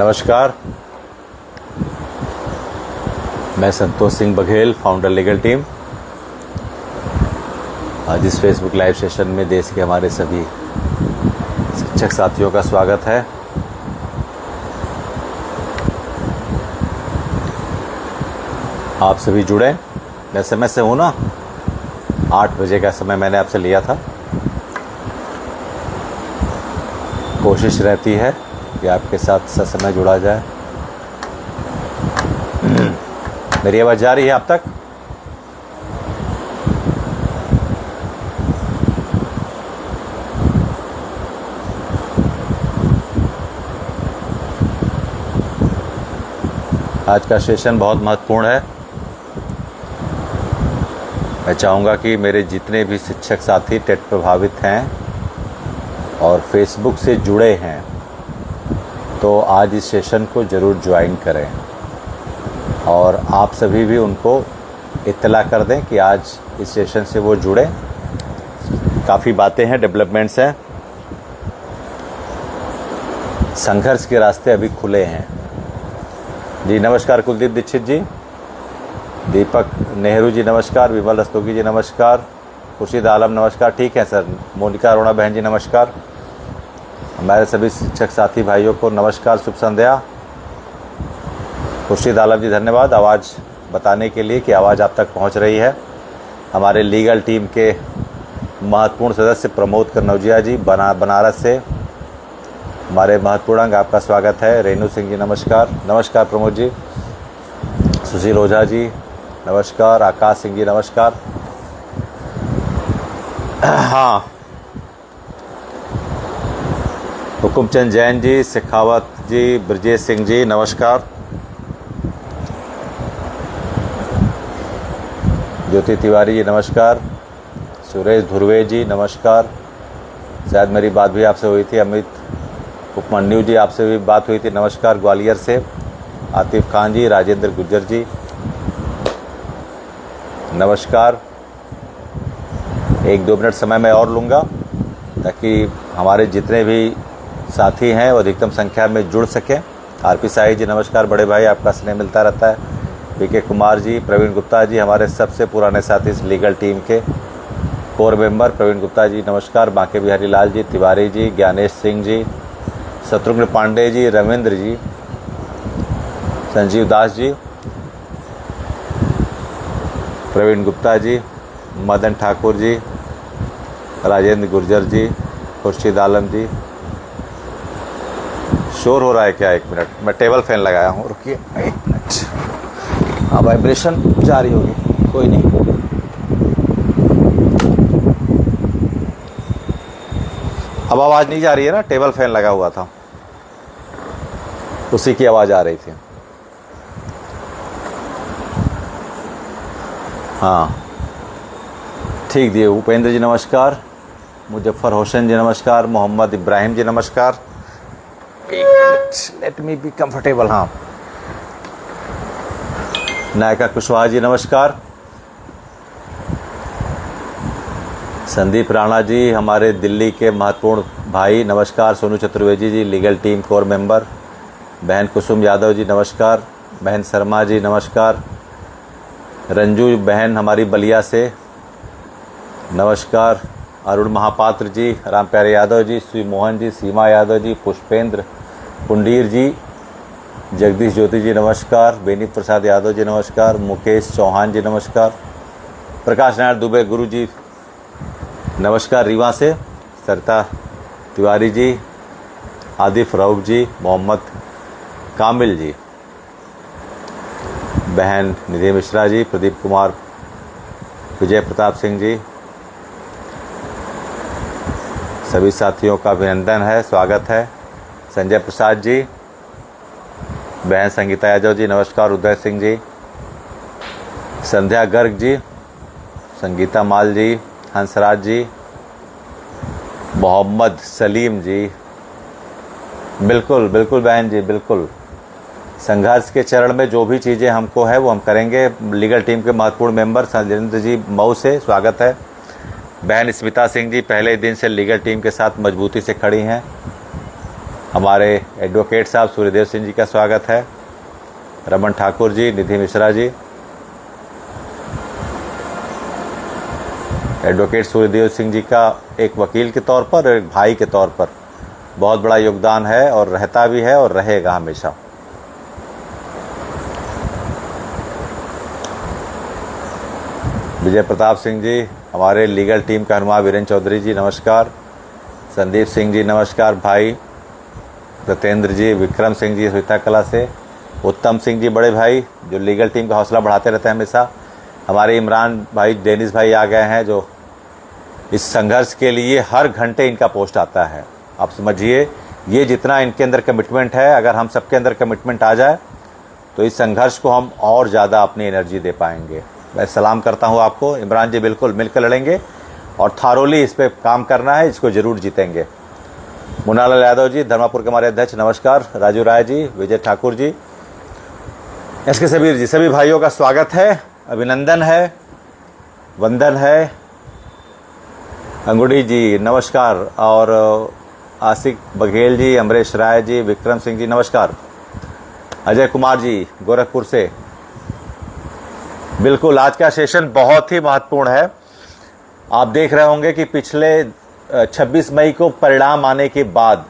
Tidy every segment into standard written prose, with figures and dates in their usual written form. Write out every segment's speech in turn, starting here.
नमस्कार, मैं Santosh Singh Baghel, founder legal team. आज इस फेसबुक लाइव सेशन में देश के हमारे सभी शिक्षक साथियों का स्वागत है। आप सभी जुड़े। मैं समय से हूँ ना, 8 बजे का समय मैंने आपसे लिया था। कोशिश रहती है कि आपके साथ समय जुड़ा जाए। मेरी आवाज़ जा रही है आप तक? आज का सेशन बहुत महत्वपूर्ण है। मैं चाहूँगा कि मेरे जितने भी शिक्षक साथी टेट प्रभावित हैं और फेसबुक से जुड़े हैं, तो आज इस सेशन को ज़रूर ज्वाइन करें और आप सभी भी उनको इत्तला कर दें कि आज इस सेशन से वो जुड़े। काफ़ी बातें हैं, डेवलपमेंट्स हैं, संघर्ष के रास्ते अभी खुले हैं। जी नमस्कार कुलदीप दीक्षित जी, दीपक नेहरू जी नमस्कार, विमल रस्तोगी जी नमस्कार, खुर्शीद आलम नमस्कार। ठीक है सर। मोनिका अरोड़ा बहन जी नमस्कार। हमारे सभी शिक्षक साथी भाइयों को नमस्कार, शुभ संध्या। खुर्शीद आलम जी धन्यवाद आवाज़ बताने के लिए कि आवाज़ आप तक पहुंच रही है। हमारे लीगल टीम के महत्वपूर्ण सदस्य प्रमोद कन्नौजिया जी बनारस से, हमारे महत्वपूर्ण अंग, आपका स्वागत है। रेणु सिंह जी नमस्कार। नमस्कार प्रमोद जी। सुशील ओझा जी नमस्कार। आकाश सिंह जी नमस्कार। हाँ, हुकुमचंद जैन जी, शेखावत जी, ब्रजेश सिंह जी नमस्कार। ज्योति तिवारी जी नमस्कार। सुरेश धुर्वे जी नमस्कार। शायद मेरी बात भी आपसे हुई थी। अमित उपमन्यु जी, आपसे भी बात हुई थी, नमस्कार ग्वालियर से। आतिफ खान जी, राजेंद्र गुज्जर जी नमस्कार। 1-2 मिनट समय मैं और लूँगा ताकि हमारे जितने भी साथी हैं वो अधिकतम संख्या में जुड़ सकें। आरपी साई जी नमस्कार, बड़े भाई आपका स्नेह मिलता रहता है। बीके कुमार जी, प्रवीण गुप्ता जी, हमारे सबसे पुराने साथी इस लीगल टीम के कोर मेंबर प्रवीण गुप्ता जी नमस्कार। बांके बिहारी लाल जी, तिवारी जी, ज्ञानेश सिंह जी, शत्रुघ्न पांडे जी, रविंद्र जी, संजीव दास जी, प्रवीण गुप्ता जी, मदन ठाकुर जी, राजेंद्र गुर्जर जी, खुर्शीद आलम जी। शोर हो रहा है क्या? 1 मिनट, मैं टेबल फैन लगाया हूँ, रुकिए 1 मिनट। हाँ, वाइब्रेशन जारी होगी, कोई नहीं। अब आवाज़ नहीं जा रही है ना? टेबल फैन लगा हुआ था, उसी की आवाज़ आ रही थी। हाँ ठीक दिए। उपेंद्र जी नमस्कार। मुजफ्फर हुसैन जी नमस्कार। मोहम्मद इब्राहिम जी नमस्कार। Let me be comfortable. हाँ, नायका कुशवाहा जी नमस्कार। संदीप राणा जी, हमारे दिल्ली के महत्वपूर्ण भाई नमस्कार। Sonu Chaturvedi ji, legal team core member. बहन कुसुम यादव जी नमस्कार। बहन शर्मा जी नमस्कार। रंजू बहन हमारी बलिया से नमस्कार। अरुण महापात्र जी, राम प्यारे यादव जी, श्री मोहन जी, सीमा यादव जी, पुष्पेंद्र पुंडीर जी, जगदीश ज्योति जी नमस्कार। बेनी प्रसाद यादव जी नमस्कार। मुकेश चौहान जी नमस्कार। प्रकाश नारायण दुबे गुरु जी नमस्कार रीवा से। सरिता तिवारी जी, आदिफ रऊफ जी, मोहम्मद कामिल जी, बहन निधि मिश्रा जी, प्रदीप कुमार, विजय प्रताप सिंह जी, सभी साथियों का अभिनंदन है, स्वागत है। संजय प्रसाद जी, बहन संगीता यादव जी नमस्कार। उदय सिंह जी, संध्या गर्ग जी, संगीता माल जी, हंसराज जी, मोहम्मद सलीम जी। बिल्कुल बिल्कुल बहन जी, बिल्कुल। संघर्ष के चरण में जो भी चीज़ें हमको है वो हम करेंगे। लीगल टीम के महत्वपूर्ण मेंबर संजयेंद्र जी मऊ से, स्वागत है। बहन स्मिता सिंह जी पहले दिन से लीगल टीम के साथ मजबूती से खड़ी हैं। हमारे एडवोकेट साहब सूर्यदेव सिंह जी का स्वागत है, रमन ठाकुर जी, निधि मिश्रा जी। एडवोकेट सूर्यदेव सिंह जी का एक वकील के तौर पर और एक भाई के तौर पर बहुत बड़ा योगदान है और रहता भी है और रहेगा हमेशा। विजय प्रताप सिंह जी, हमारे लीगल टीम का हनुमान वीरेंद्र चौधरी जी नमस्कार। संदीप सिंह जी नमस्कार भाई। सत्येंद्र जी, विक्रम सिंह जी सुविधा कला से, उत्तम सिंह जी बड़े भाई जो लीगल टीम का हौसला बढ़ाते रहते हैं हमेशा। हमारे इमरान भाई, डेनिस भाई आ गए हैं जो इस संघर्ष के लिए हर घंटे इनका पोस्ट आता है। आप समझिए ये जितना इनके अंदर कमिटमेंट है, अगर हम सबके अंदर कमिटमेंट आ जाए तो इस संघर्ष को हम और ज़्यादा अपनी एनर्जी दे पाएंगे। मैं सलाम करता हूँ आपको। इमरान जी बिल्कुल मिलकर लड़ेंगे और थारोली इस पर काम करना है, इसको ज़रूर जीतेंगे। मुन्नालाल यादव जी, धर्मापुर के हमारे अध्यक्ष नमस्कार। राजू राय जी, विजय ठाकुर जी, एस के सबीर जी, सभी भाइयों का स्वागत है, अभिनंदन है, वंदन है। अंगुड़ी जी नमस्कार और आसिक बघेल जी, अमरेश राय जी, विक्रम सिंह जी नमस्कार। अजय कुमार जी गोरखपुर से, बिल्कुल आज का सेशन बहुत ही महत्वपूर्ण है। आप देख रहे होंगे कि पिछले 26 मई को परिणाम आने के बाद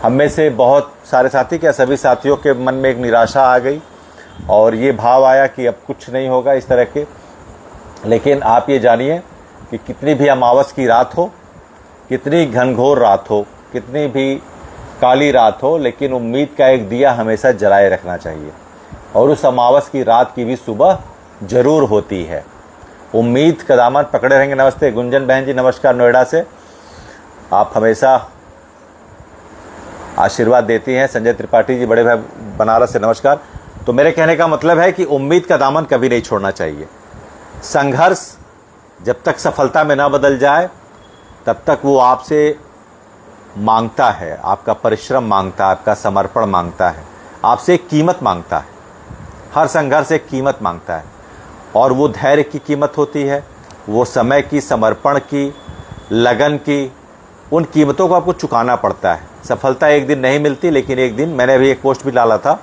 हम में से बहुत सारे साथी, क्या सभी साथियों के मन में एक निराशा आ गई और ये भाव आया कि अब कुछ नहीं होगा इस तरह के। लेकिन आप ये जानिए कि कितनी भी अमावस की रात हो, कितनी घनघोर रात हो, कितनी भी काली रात हो, लेकिन उम्मीद का एक दिया हमेशा जलाए रखना चाहिए और उस अमावस की रात की भी सुबह जरूर होती है। उम्मीद का दामन पकड़े रहेंगे। नमस्ते गुंजन बहन जी नमस्कार, नोएडा से आप हमेशा आशीर्वाद देती हैं। संजय त्रिपाठी जी बड़े भाई बनारस से नमस्कार। तो मेरे कहने का मतलब है कि उम्मीद का दामन कभी नहीं छोड़ना चाहिए। संघर्ष जब तक सफलता में ना बदल जाए तब तक वो आपसे मांगता है, आपका परिश्रम मांगता है, आपका समर्पण मांगता है, आपसे एक कीमत मांगता है। हर संघर्ष एक कीमत मांगता है और वो धैर्य की कीमत होती है, वो समय की, समर्पण की, लगन की, उन कीमतों को आपको चुकाना पड़ता है। सफलता एक दिन नहीं मिलती, लेकिन एक दिन, मैंने अभी एक पोस्ट भी डाला था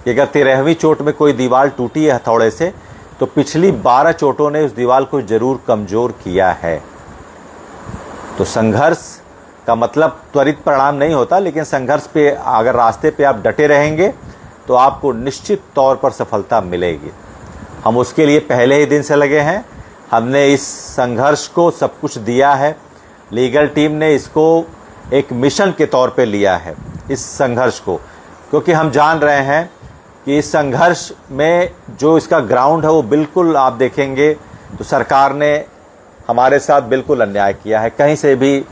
कि अगर 13वीं चोट में कोई दीवार टूटी है हथौड़े से तो पिछली 12 चोटों ने उस दीवार को जरूर कमज़ोर किया है। तो संघर्ष का मतलब त्वरित परिणाम नहीं होता, लेकिन संघर्ष पे अगर रास्ते पे आप डटे रहेंगे तो आपको निश्चित तौर पर सफलता मिलेगी। हम उसके लिए पहले ही दिन से लगे हैं। हमने इस संघर्ष को सब कुछ दिया है। लीगल टीम ने इसको एक मिशन के तौर पे लिया है, इस संघर्ष को, क्योंकि हम जान रहे हैं कि इस संघर्ष में जो इसका ग्राउंड है वो बिल्कुल आप देखेंगे तो सरकार ने हमारे साथ बिल्कुल अन्याय किया है। कहीं से भी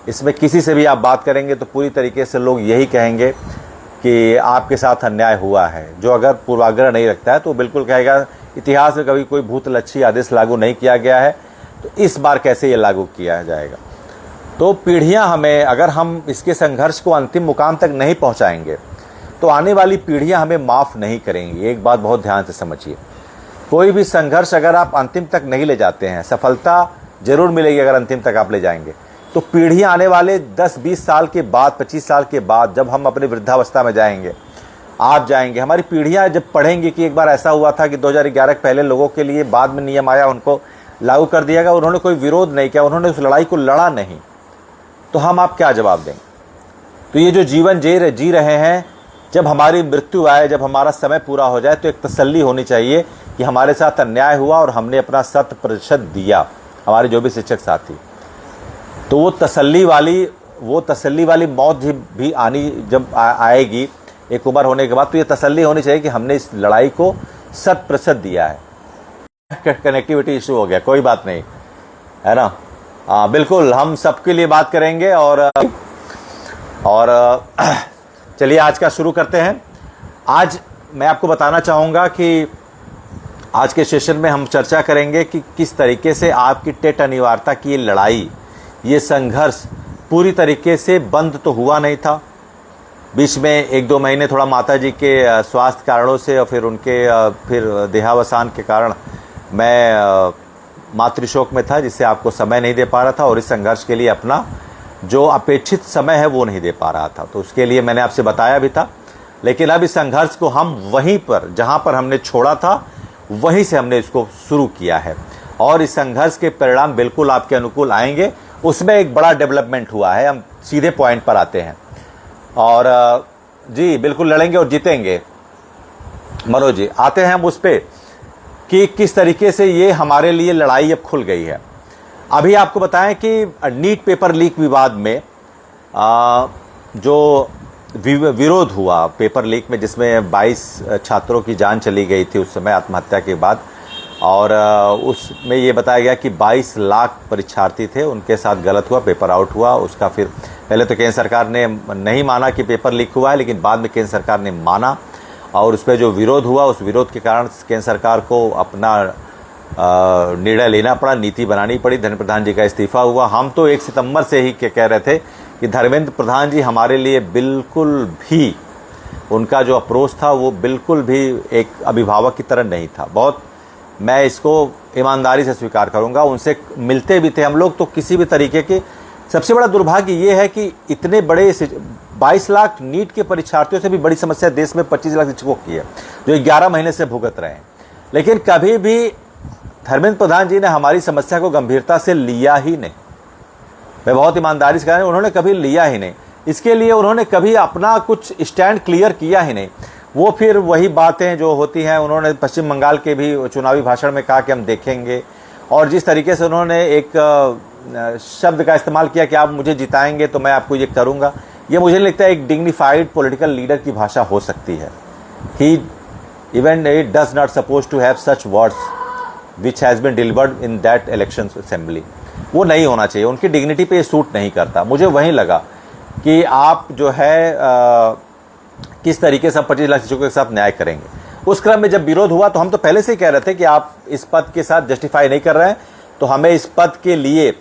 इसमें किसी से भी आप बात करेंगे तो पूरी तरीके से लोग यही कहेंगे कि आपके साथ अन्याय हुआ है। जो अगर पूर्वाग्रह नहीं रखता है तो बिल्कुल कहेगा इतिहास में कभी कोई भूतलक्षी आदेश लागू नहीं किया गया है, तो इस बार कैसे ये लागू किया जाएगा। तो पीढ़ियां हमें, अगर हम इसके संघर्ष को अंतिम मुकाम तक नहीं पहुंचाएंगे तो आने वाली पीढ़ियां हमें माफ़ नहीं करेंगी। एक बात बहुत ध्यान से समझिए, कोई भी संघर्ष अगर आप अंतिम तक नहीं ले जाते हैं, सफलता जरूर मिलेगी अगर अंतिम तक आप ले जाएंगे, तो पीढ़ियां आने वाले 10-20 साल के बाद, 25 साल के बाद, जब हम अपनी वृद्धावस्था में जाएंगे, आप जाएंगे, हमारी पीढ़ियां जब पढ़ेंगी कि एक बार ऐसा हुआ था कि 2011 के पहले लोगों के लिए बाद में नियम आया, उनको लागू कर दिया गया, उन्होंने कोई विरोध नहीं किया, उन्होंने उस लड़ाई को लड़ा नहीं, तो हम आप क्या जवाब देंगे। तो ये जो जीवन जी रहे हैं, जब हमारी मृत्यु आए, जब हमारा समय पूरा हो जाए, तो एक तसल्ली होनी चाहिए कि हमारे साथ अन्याय हुआ और हमने अपना 100% दिया, हमारे जो भी शिक्षक साथी। तो वो तसल्ली वाली मौत भी आनी जब आएगी एक उम्र होने के बाद, तो ये तसल्ली होनी चाहिए कि हमने इस लड़ाई को 100% दिया है। कनेक्टिविटी इशू हो गया, कोई बात नहीं, है ना। बिल्कुल हम सबके लिए बात करेंगे और चलिए आज का शुरू करते हैं। आज मैं आपको बताना चाहूँगा कि आज के सेशन में हम चर्चा करेंगे कि किस तरीके से आपकी टेट अनिवार्यता की ये लड़ाई, ये संघर्ष पूरी तरीके से बंद तो हुआ नहीं था। बीच में 1-2 महीने थोड़ा माता जी के स्वास्थ्य कारणों से और फिर उनके देहावसान के कारण मैं मातृशोक में था, जिससे आपको समय नहीं दे पा रहा था और इस संघर्ष के लिए अपना जो अपेक्षित समय है वो नहीं दे पा रहा था। तो उसके लिए मैंने आपसे बताया भी था, लेकिन अब इस संघर्ष को हम वहीं पर जहां पर हमने छोड़ा था वहीं से हमने इसको शुरू किया है, और इस संघर्ष के परिणाम बिल्कुल आपके अनुकूल आएंगे। उसमें एक बड़ा डेवलपमेंट हुआ है। हम सीधे पॉइंट पर आते हैं, और जी बिल्कुल लड़ेंगे और जीतेंगे। मनोज जी, आते हैं हम उस पर कि किस तरीके से ये हमारे लिए लड़ाई अब खुल गई है। अभी आपको बताएं कि नीट पेपर लीक विवाद में जो विरोध हुआ पेपर लीक में, जिसमें 22 छात्रों की जान चली गई थी उस समय आत्महत्या के बाद, और उसमें ये बताया गया कि 22 लाख परीक्षार्थी थे, उनके साथ गलत हुआ, पेपर आउट हुआ। उसका फिर पहले तो केंद्र सरकार ने नहीं माना कि पेपर लीक हुआ है, लेकिन बाद में केंद्र सरकार ने माना, और उस पर जो विरोध हुआ, उस विरोध के कारण केंद्र सरकार को अपना निर्णय लेना पड़ा, नीति बनानी पड़ी। धर्मेंद्र प्रधान जी का इस्तीफा हुआ। हम तो 1 सितंबर से ही कह रहे थे कि धर्मेंद्र प्रधान जी हमारे लिए बिल्कुल भी, उनका जो अप्रोच था वो बिल्कुल भी एक अभिभावक की तरह नहीं था। बहुत, मैं इसको ईमानदारी से स्वीकार करूंगा। उनसे मिलते भी थे हम लोग, तो किसी भी तरीके के, सबसे बड़ा दुर्भाग्य ये है कि इतने बड़े 22 लाख नीट के परीक्षार्थियों से भी बड़ी समस्या देश में 25 लाख शिक्षकों की है, जो 11 महीने से भुगत रहे हैं। लेकिन कभी भी धर्मेंद्र प्रधान जी ने हमारी समस्या को गंभीरता से लिया ही नहीं। मैं बहुत ईमानदारी से कह रहा हूं, उन्होंने कभी लिया ही नहीं। इसके लिए उन्होंने कभी अपना कुछ स्टैंड क्लियर किया ही नहीं। वो फिर वही बातें जो होती हैं, उन्होंने पश्चिम बंगाल के भी चुनावी भाषण में कहा कि हम देखेंगे, और जिस तरीके से उन्होंने एक शब्द का इस्तेमाल किया कि आप मुझे जिताएंगे तो मैं आपको ये करूंगा, ये मुझे नहीं लगता एक डिग्निफाइड पॉलिटिकल लीडर की भाषा हो सकती है। He even it does not suppose to have such words which has been delivered in that election assembly. वो नहीं होना चाहिए, उनकी डिग्निटी पे ये सूट नहीं करता। मुझे वहीं लगा कि आप जो है किस तरीके से 25 लाख शिक्षकों के साथ न्याय करेंगे। उस क्रम में जब विरोध हुआ तो हम तो पहले से ही कह रहे थे कि आप इस पद के साथ जस्टिफाई नहीं कर रहे हैं, तो हमें इस पद के लिए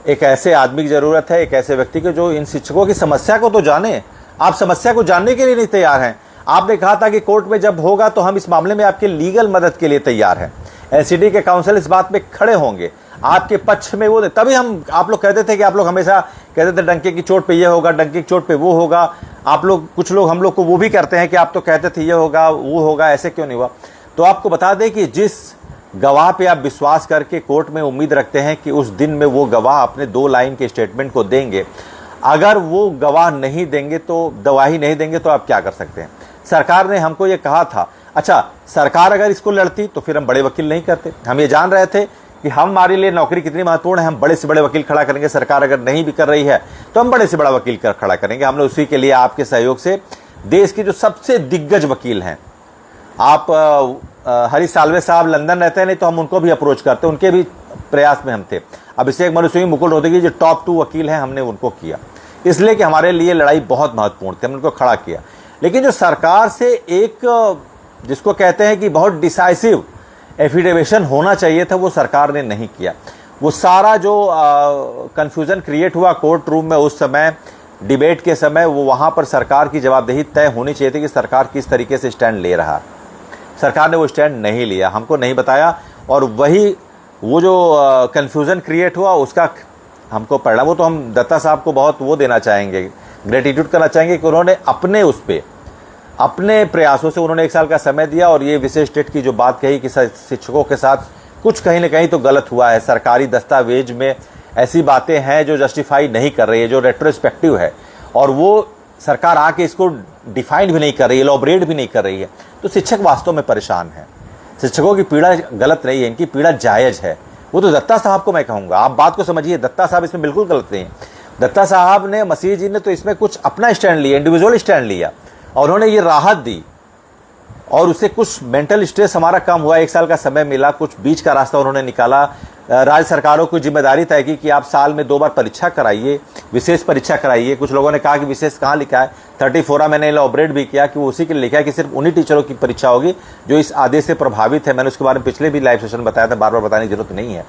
एक ऐसे आदमी की जरूरत है, एक ऐसे व्यक्ति को जो इन शिक्षकों की समस्या को तो जाने। आप समस्या को जानने के लिए नहीं तैयार हैं। आपने कहा था कि कोर्ट में जब होगा तो हम इस मामले में आपके लीगल मदद के लिए तैयार हैं। एलसीडी के काउंसिल इस बात पे खड़े होंगे, आपके पक्ष में वो, तभी हम, आप लोग कहते थे कि आप लोग हमेशा कहते थे डंके की चोट पे ये होगा, डंके की चोट पे वो होगा। आप लोग, कुछ लोग हम लोग को वो भी करते हैं कि आप तो कहते थे ये होगा वो होगा, ऐसे क्यों नहीं हुआ। तो आपको बता दें कि जिस गवाह पे आप विश्वास करके कोर्ट में उम्मीद रखते हैं कि उस दिन में वो गवाह अपने 2 लाइन के स्टेटमेंट को देंगे, अगर वो गवाह नहीं देंगे, तो गवाही नहीं देंगे, तो आप क्या कर सकते हैं। सरकार ने हमको ये कहा था, अच्छा सरकार अगर इसको लड़ती तो फिर हम बड़े वकील नहीं करते। हम ये जान रहे थे कि हमारे लिए नौकरी कितनी महत्वपूर्ण है, हम बड़े से बड़े वकील खड़ा करेंगे। सरकार अगर नहीं भी कर रही है तो हम बड़े से बड़ा वकील खड़ा करेंगे। हमने उसी के लिए आपके सहयोग से देश के जो सबसे दिग्गज वकील हैं, आप हरीश साल्वे साहब लंदन रहते हैं, नहीं तो हम उनको भी अप्रोच करते, उनके भी प्रयास में हम थे। अभिषेक मनु सिंह, मुकुल रोहतगी, जो टॉप 2 वकील हैं, हमने उनको किया, इसलिए कि हमारे लिए लड़ाई बहुत महत्वपूर्ण थी, हमने उनको खड़ा किया। लेकिन जो सरकार से एक, जिसको कहते हैं कि बहुत डिसाइसिव एफिडेविशन होना चाहिए था, वो सरकार ने नहीं किया। वो सारा जो कंफ्यूजन क्रिएट हुआ कोर्ट रूम में उस समय, डिबेट के समय, वो वहाँ पर सरकार की जवाबदेही तय होनी चाहिए थी कि सरकार किस तरीके से स्टैंड ले रहा। सरकार ने वो स्टैंड नहीं लिया, हमको नहीं बताया, और वही वो जो कंफ्यूजन क्रिएट हुआ उसका हमको परिणाम। वो तो हम दत्ता साहब को बहुत वो देना चाहेंगे, ग्रेटिट्यूड करना चाहेंगे कि उन्होंने अपने उस पर, अपने प्रयासों से उन्होंने 1 साल का समय दिया, और ये विशेष स्टेट की जो बात कही कि शिक्षकों के साथ कुछ कहीं ना कहीं तो गलत हुआ है। सरकारी दस्तावेज में ऐसी बातें हैं जो जस्टिफाई नहीं कर रही है, जो रेट्रोस्पेक्टिव है, और वो सरकार आके इसको डिफाइन भी नहीं कर रही है, एलॉबरेट भी नहीं कर रही है। तो शिक्षक वास्तव में परेशान है। शिक्षकों की पीड़ा गलत नहीं है, इनकी पीड़ा जायज़ है। वो तो दत्ता साहब को मैं कहूँगा, आप बात को समझिए, दत्ता साहब इसमें बिल्कुल गलत नहीं है। दत्ता साहब ने, मसीह जी ने तो इसमें कुछ अपना स्टैंड लिया, इंडिविजुअल स्टैंड लिया, और उन्होंने ये राहत दी, और उससे कुछ मेंटल स्ट्रेस हमारा कम हुआ। 1 साल का समय मिला, कुछ बीच का रास्ता उन्होंने निकाला। राज्य सरकारों की जिम्मेदारी तय की कि आप साल में 2 बार परीक्षा कराइए, विशेष परीक्षा कराइए। कुछ लोगों ने कहा कि विशेष कहाँ लिखा है, 34 मैंने एलॉबरेट भी किया कि वो उसी के लिए लिखा है कि सिर्फ उन्हीं टीचरों की परीक्षा होगी जो इस आदेश से प्रभावित है। मैंने उसके बारे में पिछले भी लाइव सेशन बताया था, बार बार बताने की जरूरत नहीं है।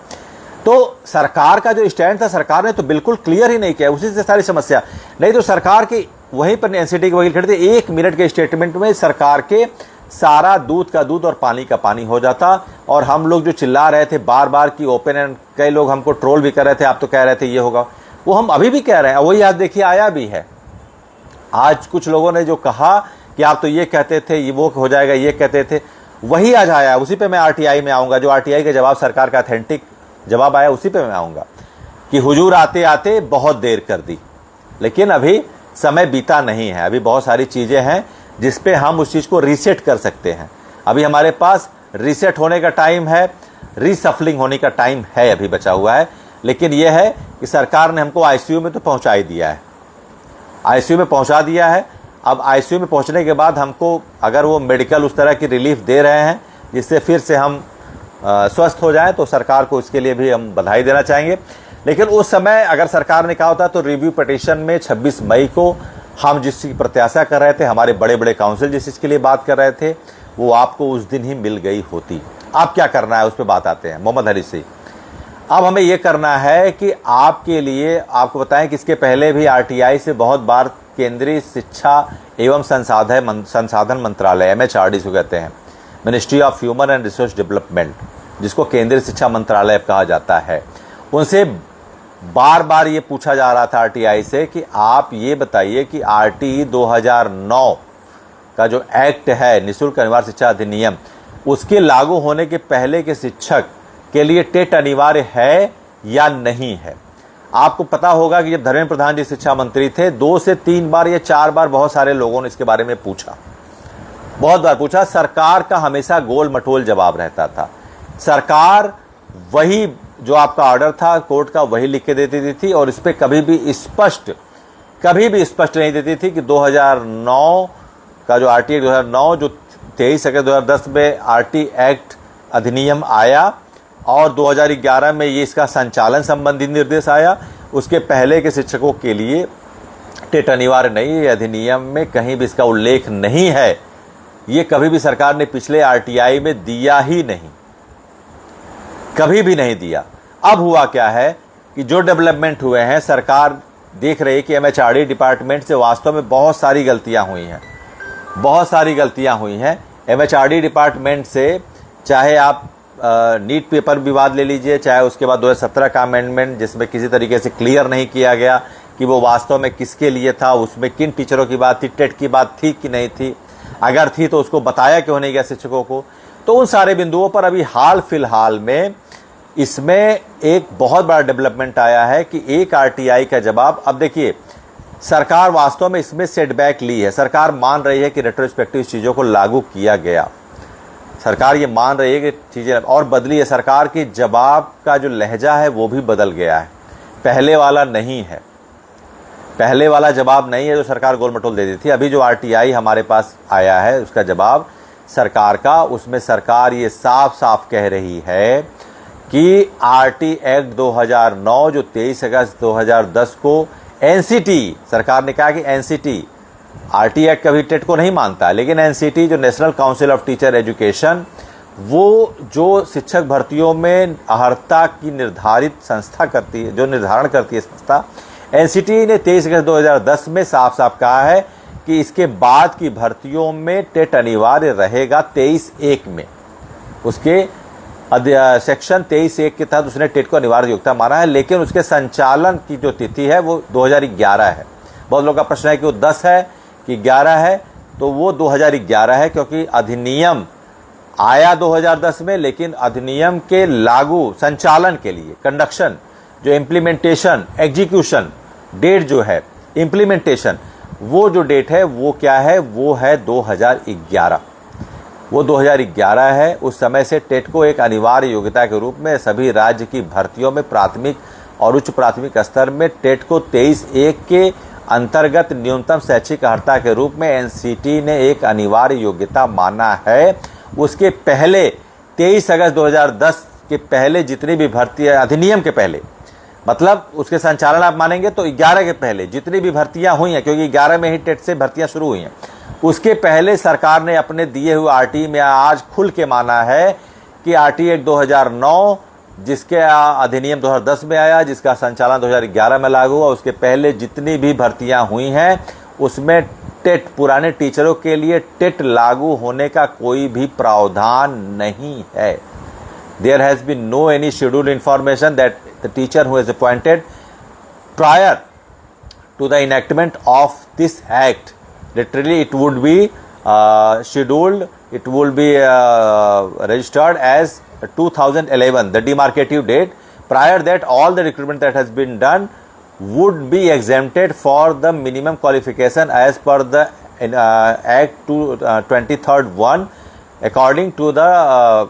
तो सरकार का जो स्टैंड था, सरकार ने तो बिल्कुल क्लियर ही नहीं किया, उसी से सारी समस्या। नहीं तो सरकार की वहीं पर एनसीटी के वकील खड़े थे, 1 मिनट के स्टेटमेंट में सरकार के सारा दूध का दूध और पानी का पानी हो जाता। और हम लोग जो चिल्ला रहे थे बार बार कि ओपन एंड, कई लोग हमको ट्रोल भी कर रहे थे, आप तो कह रहे थे ये होगा, वो हम अभी भी कह रहे हैं, वही आज देखिए आया भी है। आज कुछ लोगों ने जो कहा कि आप तो ये कहते थे ये वो हो जाएगा, ये कहते थे, वही आज आया है। उसी पे मैं आरटीआई में आऊँगा, जो आरटीआई का जवाब सरकार का ऑथेंटिक जवाब आया उसी पे मैं आऊँगा कि हुजूर आते आते बहुत देर कर दी, लेकिन अभी समय बीता नहीं है। अभी बहुत सारी चीज़ें हैं जिस पे हम उस चीज़ को रीसेट कर सकते हैं। अभी हमारे पास रीसेट होने का टाइम है, रीसफलिंग होने का टाइम है, अभी बचा हुआ है। लेकिन यह है कि सरकार ने हमको आईसीयू में तो पहुंचा ही दिया है, आईसीयू में पहुंचा दिया है। अब आईसीयू में पहुंचने के बाद हमको अगर वो मेडिकल उस तरह की रिलीफ दे रहे हैं जिससे फिर से हम स्वस्थ हो जाएं, तो सरकार को इसके लिए भी हम बधाई देना चाहेंगे। लेकिन उस समय अगर सरकार ने कहा होता तो रिव्यू पिटीशन में 26 मई को हम जिस चीज़ की प्रत्याशा कर रहे थे, हमारे बड़े बड़े काउंसिल जिस चीज़ के लिए बात कर रहे थे, वो आपको उस दिन ही मिल गई होती। अब क्या करना है उस पर बात आते हैं मोहम्मद हनीफ से। अब हमें यह करना है कि आपके लिए आपको बताएं कि इसके पहले भी आरटीआई से बहुत बार केंद्रीय शिक्षा एवं संसाधन मंत्रालय MHRD को कहते हैं, ministry of human and resource development, जिसको केंद्रीय शिक्षा मंत्रालय कहा जाता है, उनसे बार बार ये पूछा जा रहा था आरटीआई से कि आप ये बताइए कि आरटीई 2009 का जो एक्ट है, निःशुल्क अनिवार्य शिक्षा अधिनियम, उसके लागू होने के पहले के शिक्षक के लिए टेट अनिवार्य है या नहीं है। आपको पता होगा कि जब धर्मेंद्र प्रधान जी शिक्षा मंत्री थे, 2 से 3 बार या 4 बार बहुत सारे लोगों ने इसके बारे में पूछा, बहुत बार पूछा। सरकार का हमेशा गोल मटोल जवाब रहता था। सरकार वही जो आपका ऑर्डर था कोर्ट का वही लिख के देती थी और इस पर कभी भी स्पष्ट नहीं देती थी कि 2009 का जो आरटी 2009 जो 23 अगस्त 2010 में आरटी एक्ट अधिनियम आया और 2011 में ये इसका संचालन संबंधी निर्देश आया। उसके पहले के शिक्षकों के लिए टेट अनिवार्य नहीं, ये अधिनियम में कहीं भी इसका उल्लेख नहीं है। ये कभी भी सरकार ने पिछले आरटीआई में दिया ही नहीं, कभी भी नहीं दिया। अब हुआ क्या है कि जो डेवलपमेंट हुए हैं, सरकार देख रही है कि MHRD डिपार्टमेंट से वास्तव में बहुत सारी गलतियां हुई हैं। MHRD डिपार्टमेंट से चाहे आप नीट पेपर विवाद ले लीजिए, चाहे उसके बाद 2017 का अमेंडमेंट जिसमें किसी तरीके से क्लियर नहीं किया गया कि वो वास्तव में किसके लिए था, उसमें किन टीचरों की बात थी, टेट की बात थी कि नहीं थी, अगर थी तो उसको बताया क्यों नहीं गया शिक्षकों को। तो उन सारे बिंदुओं पर अभी हाल फिलहाल में इसमें एक बहुत बड़ा डेवलपमेंट आया है कि एक आरटीआई का जवाब। अब देखिए, सरकार वास्तव में इसमें सेटबैक ली है। सरकार मान रही है कि रेट्रोस्पेक्टिव चीज़ों को लागू किया गया, सरकार ये मान रही है कि चीज़ें और बदली है। सरकार के जवाब का जो लहजा है वो भी बदल गया है, पहले वाला नहीं है, पहले वाला जवाब नहीं है जो सरकार गोल मटोल दे दी थी। अभी जो आरटीआई हमारे पास आया है उसका जवाब सरकार का, उसमें सरकार ये साफ साफ कह रही है कि आरटी एक्ट 2009 जो 23 अगस्त 2010 को एनसीटी, सरकार ने कहा कि एनसीटी, आरटी एक्ट कभी टेट को नहीं मानता, लेकिन एनसीटी जो national council of teacher education, वो जो शिक्षक भर्तियों में अर्हता की निर्धारित संस्था करती है, जो निर्धारण करती है संस्था, एनसीटी ने 23 अगस्त 2010 में साफ साफ कहा है कि इसके बाद की भर्तियों में टेट अनिवार्य रहेगा 23(1) में। उसके सेक्शन 23(1) के तहत उसने टेट को अनिवार्य योग्यता माना है, लेकिन उसके संचालन की जो तिथि है वो 2011 है। बहुत लोगों का प्रश्न है कि वो 10 है कि 11 है, तो वो 2011 है क्योंकि अधिनियम आया 2010 में, लेकिन अधिनियम के लागू संचालन के लिए कंडक्शन, जो इम्प्लीमेंटेशन, एग्जीक्यूशन डेट जो है, इम्प्लीमेंटेशन, वो जो डेट है वो क्या है, वो है 2011। वो 2011 है। उस समय से टेट को एक अनिवार्य योग्यता के रूप में सभी राज्य की भर्तियों में प्राथमिक और उच्च प्राथमिक स्तर में टेट को 23(1) के अंतर्गत न्यूनतम शैक्षिक अर्हता के रूप में एनसीटी ने एक अनिवार्य योग्यता माना है। उसके पहले 23 अगस्त 2010 के पहले जितनी भी भर्ती, अधिनियम के पहले, मतलब उसके संचालन आप मानेंगे तो 11 के पहले जितनी भी भर्तियां हुई हैं, क्योंकि 11 में ही टेट से भर्तियां शुरू हुई हैं, उसके पहले सरकार ने अपने दिए हुए आरटी में आज खुल के माना है कि आरटी एक्ट 2009 जिसके अधिनियम 2010 में आया, जिसका संचालन 2011 में लागू हुआ, उसके पहले जितनी भी भर्तियां हुई हैं उसमें टेट, पुराने टीचरों के लिए टेट लागू होने का कोई भी प्रावधान नहीं है। There has been no any scheduled information that the teacher who is appointed prior to the enactment of this act, literally it would be scheduled, it will be registered as 2011, the demarcative date. Prior that, all the recruitment that has been done would be exempted for the minimum qualification as per the Act 23rd 1, according to the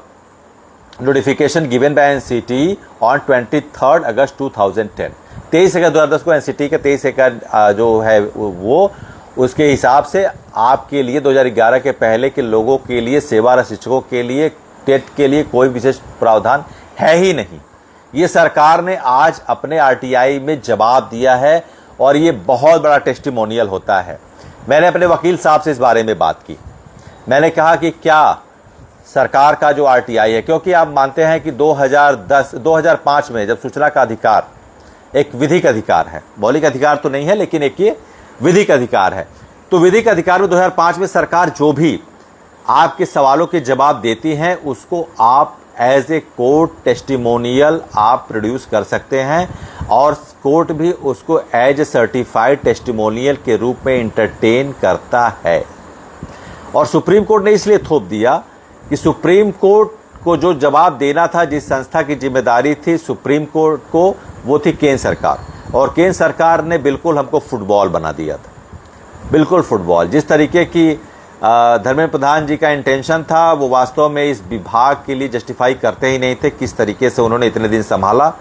notification given by NCT on 23rd August 2010. 23 अगस्त 2010 को NCT का 23 का जो है वो उसके हिसाब से आपके लिए 2011 के पहले के लोगों के लिए, सेवारत शिक्षकों के लिए, टेट के लिए कोई विशेष प्रावधान है ही नहीं। ये सरकार ने आज अपने RTI में जवाब दिया है और ये बहुत बड़ा टेस्टिमोनियल होता है। मैंने अपने वकील साहब से इस बारे में बात की। मैंने कहा कि क्या सरकार का जो RTI है, क्योंकि आप मानते हैं कि 2005 में जब सूचना का अधिकार एक विधिक अधिकार है, मौलिक अधिकार तो नहीं है, लेकिन एक ये विधिक अधिकार है, तो विधिक अधिकार में 2005 में सरकार जो भी आपके सवालों के जवाब देती हैं उसको आप एज ए कोर्ट टेस्टिमोनियल आप प्रोड्यूस कर सकते हैं और कोर्ट भी उसको एज ए सर्टिफाइड टेस्टिमोनियल के रूप में इंटरटेन करता है। और सुप्रीम कोर्ट ने इसलिए थोप दिया कि सुप्रीम कोर्ट को जो जवाब देना था, जिस संस्था की जिम्मेदारी थी सुप्रीम कोर्ट को, वो थी केंद्र सरकार। और केंद्र सरकार ने बिल्कुल हमको फुटबॉल बना दिया था, बिल्कुल फुटबॉल। जिस तरीके की धर्मेंद्र प्रधान जी का इंटेंशन था वो वास्तव में इस विभाग के लिए जस्टिफाई करते ही नहीं थे। किस तरीके से उन्होंने इतने दिन संभाला,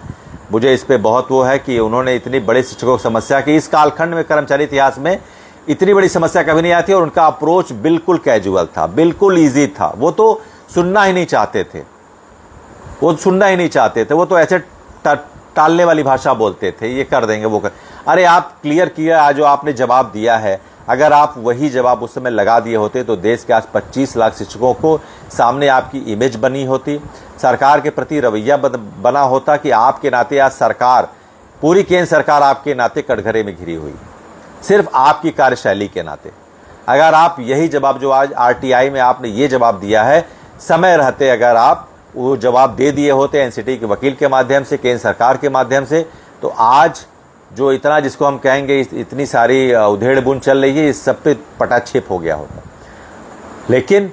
मुझे इस पे बहुत वो है कि उन्होंने इतनी बड़ी शिक्षकों की समस्या की, इस कालखंड में कर्मचारी इतिहास में इतनी बड़ी समस्या कभी नहीं आती। और उनका अप्रोच बिल्कुल कैजुअल था, बिल्कुल ईजी था। वो तो सुनना ही नहीं चाहते थे, वो सुनना ही नहीं चाहते थे, वो तो ऐसे टालने वाली भाषा बोलते थे, ये कर देंगे वो कर। अरे आप क्लियर किया, आज जो आपने जवाब दिया है, अगर आप वही जवाब उस समय लगा दिए होते तो देश के आज 25 लाख शिक्षकों को सामने आपकी इमेज बनी होती, सरकार के प्रति रवैया बना होता कि आपके नाते आज सरकार, पूरी केंद्र सरकार आपके नाते कटघरे में घिरी हुई, सिर्फ आपकी कार्यशैली के नाते। अगर आप यही जवाब जो आज RTI में आपने ये जवाब दिया है, समय रहते अगर आप वो जवाब दे दिए होते NCT के वकील के माध्यम से, केंद्र सरकार के माध्यम से, तो आज जो इतना, जिसको हम कहेंगे इतनी सारी उधेड़ बुन चल रही है, इस सब पे पटाक्षेप हो गया होता। लेकिन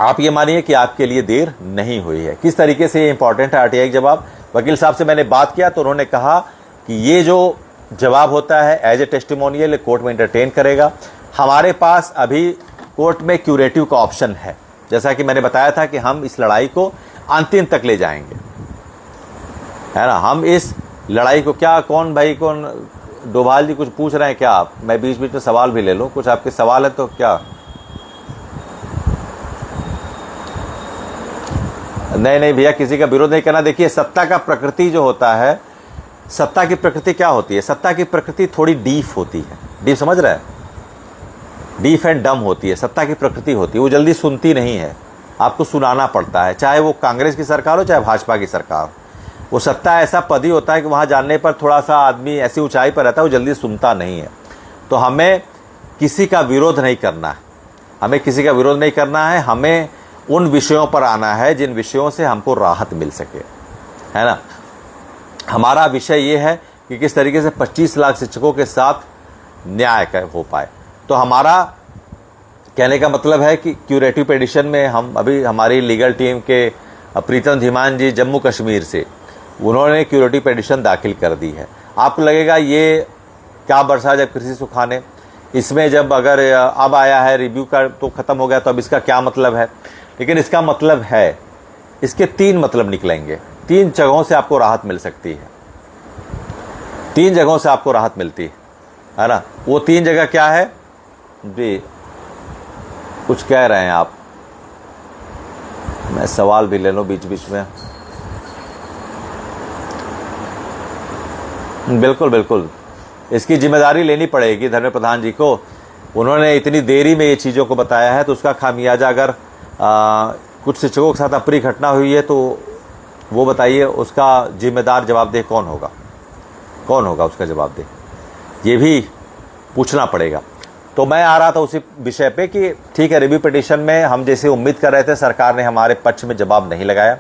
आप ये मानिए कि आपके लिए देर नहीं हुई है। किस तरीके से ये इंपॉर्टेंट है RTI का जवाब। वकील साहब से मैंने बात किया तो उन्होंने कहा कि ये जो जवाब होता है एज ए टेस्टिमोनियल कोर्ट में एंटरटेन करेगा। हमारे पास अभी कोर्ट में क्यूरेटिव का ऑप्शन है, जैसा कि मैंने बताया था कि हम इस लड़ाई को अंतिम तक ले जाएंगे, है ना। हम इस लड़ाई को, क्या कौन भाई कौन डोभाल जी कुछ पूछ रहे हैं क्या आप? मैं बीच बीच में सवाल भी ले लूं, कुछ आपके सवाल है तो क्या? नहीं भैया, किसी का विरोध नहीं करना। देखिए, सत्ता का प्रकृति जो होता है, सत्ता की प्रकृति क्या होती है? सत्ता की प्रकृति थोड़ी डीप होती है। डीप समझ रहे हैं? डीप एंड डम होती है, सत्ता की प्रकृति होती है। वो जल्दी सुनती नहीं है, आपको सुनाना पड़ता है, चाहे वो कांग्रेस की सरकार हो चाहे भाजपा की सरकार हो। वो सत्ता ऐसा पद ही होता है कि वहाँ जानने पर थोड़ा सा आदमी ऐसी ऊंचाई पर रहता है, वो जल्दी सुनता नहीं है। तो हमें किसी का विरोध नहीं करना है, हमें किसी का विरोध नहीं करना है, हमें उन विषयों पर आना है जिन विषयों से हमको राहत मिल सके, है ना। हमारा विषय ये है कि किस तरीके से 25 लाख शिक्षकों के साथ न्याय हो पाए। तो हमारा कहने का मतलब है कि क्यूरेटिव पिटीशन में हम अभी, हमारी लीगल टीम के प्रीतम धीमान जी जम्मू कश्मीर से, उन्होंने क्यूरेटिव पिटीशन दाखिल कर दी है। आपको लगेगा ये क्या बरसा जब कृषि सुखाने, इसमें जब अगर अब आया है रिव्यू का तो ख़त्म हो गया, तो अब इसका क्या मतलब है? लेकिन इसका मतलब है, इसके 3 मतलब निकलेंगे। 3 जगहों से आपको राहत मिल सकती है, 3 जगहों से आपको राहत मिलती है ना। वो 3 जगह क्या है जी? कुछ कह रहे हैं आप? मैं सवाल भी ले लूं बीच बीच में। बिल्कुल बिल्कुल, इसकी जिम्मेदारी लेनी पड़ेगी धर्मेंद्र प्रधान जी को। उन्होंने इतनी देरी में ये चीज़ों को बताया है, तो उसका खामियाजा अगर कुछ शिक्षकों के साथ अप्रिय घटना हुई है तो वो बताइए, उसका जिम्मेदार जवाबदेह कौन होगा? कौन होगा उसका जवाबदेह? ये भी पूछना पड़ेगा। तो मैं आ रहा था उसी विषय पे कि ठीक है, रिव्यू पिटीशन में हम जैसे उम्मीद कर रहे थे, सरकार ने हमारे पक्ष में जवाब नहीं लगाया।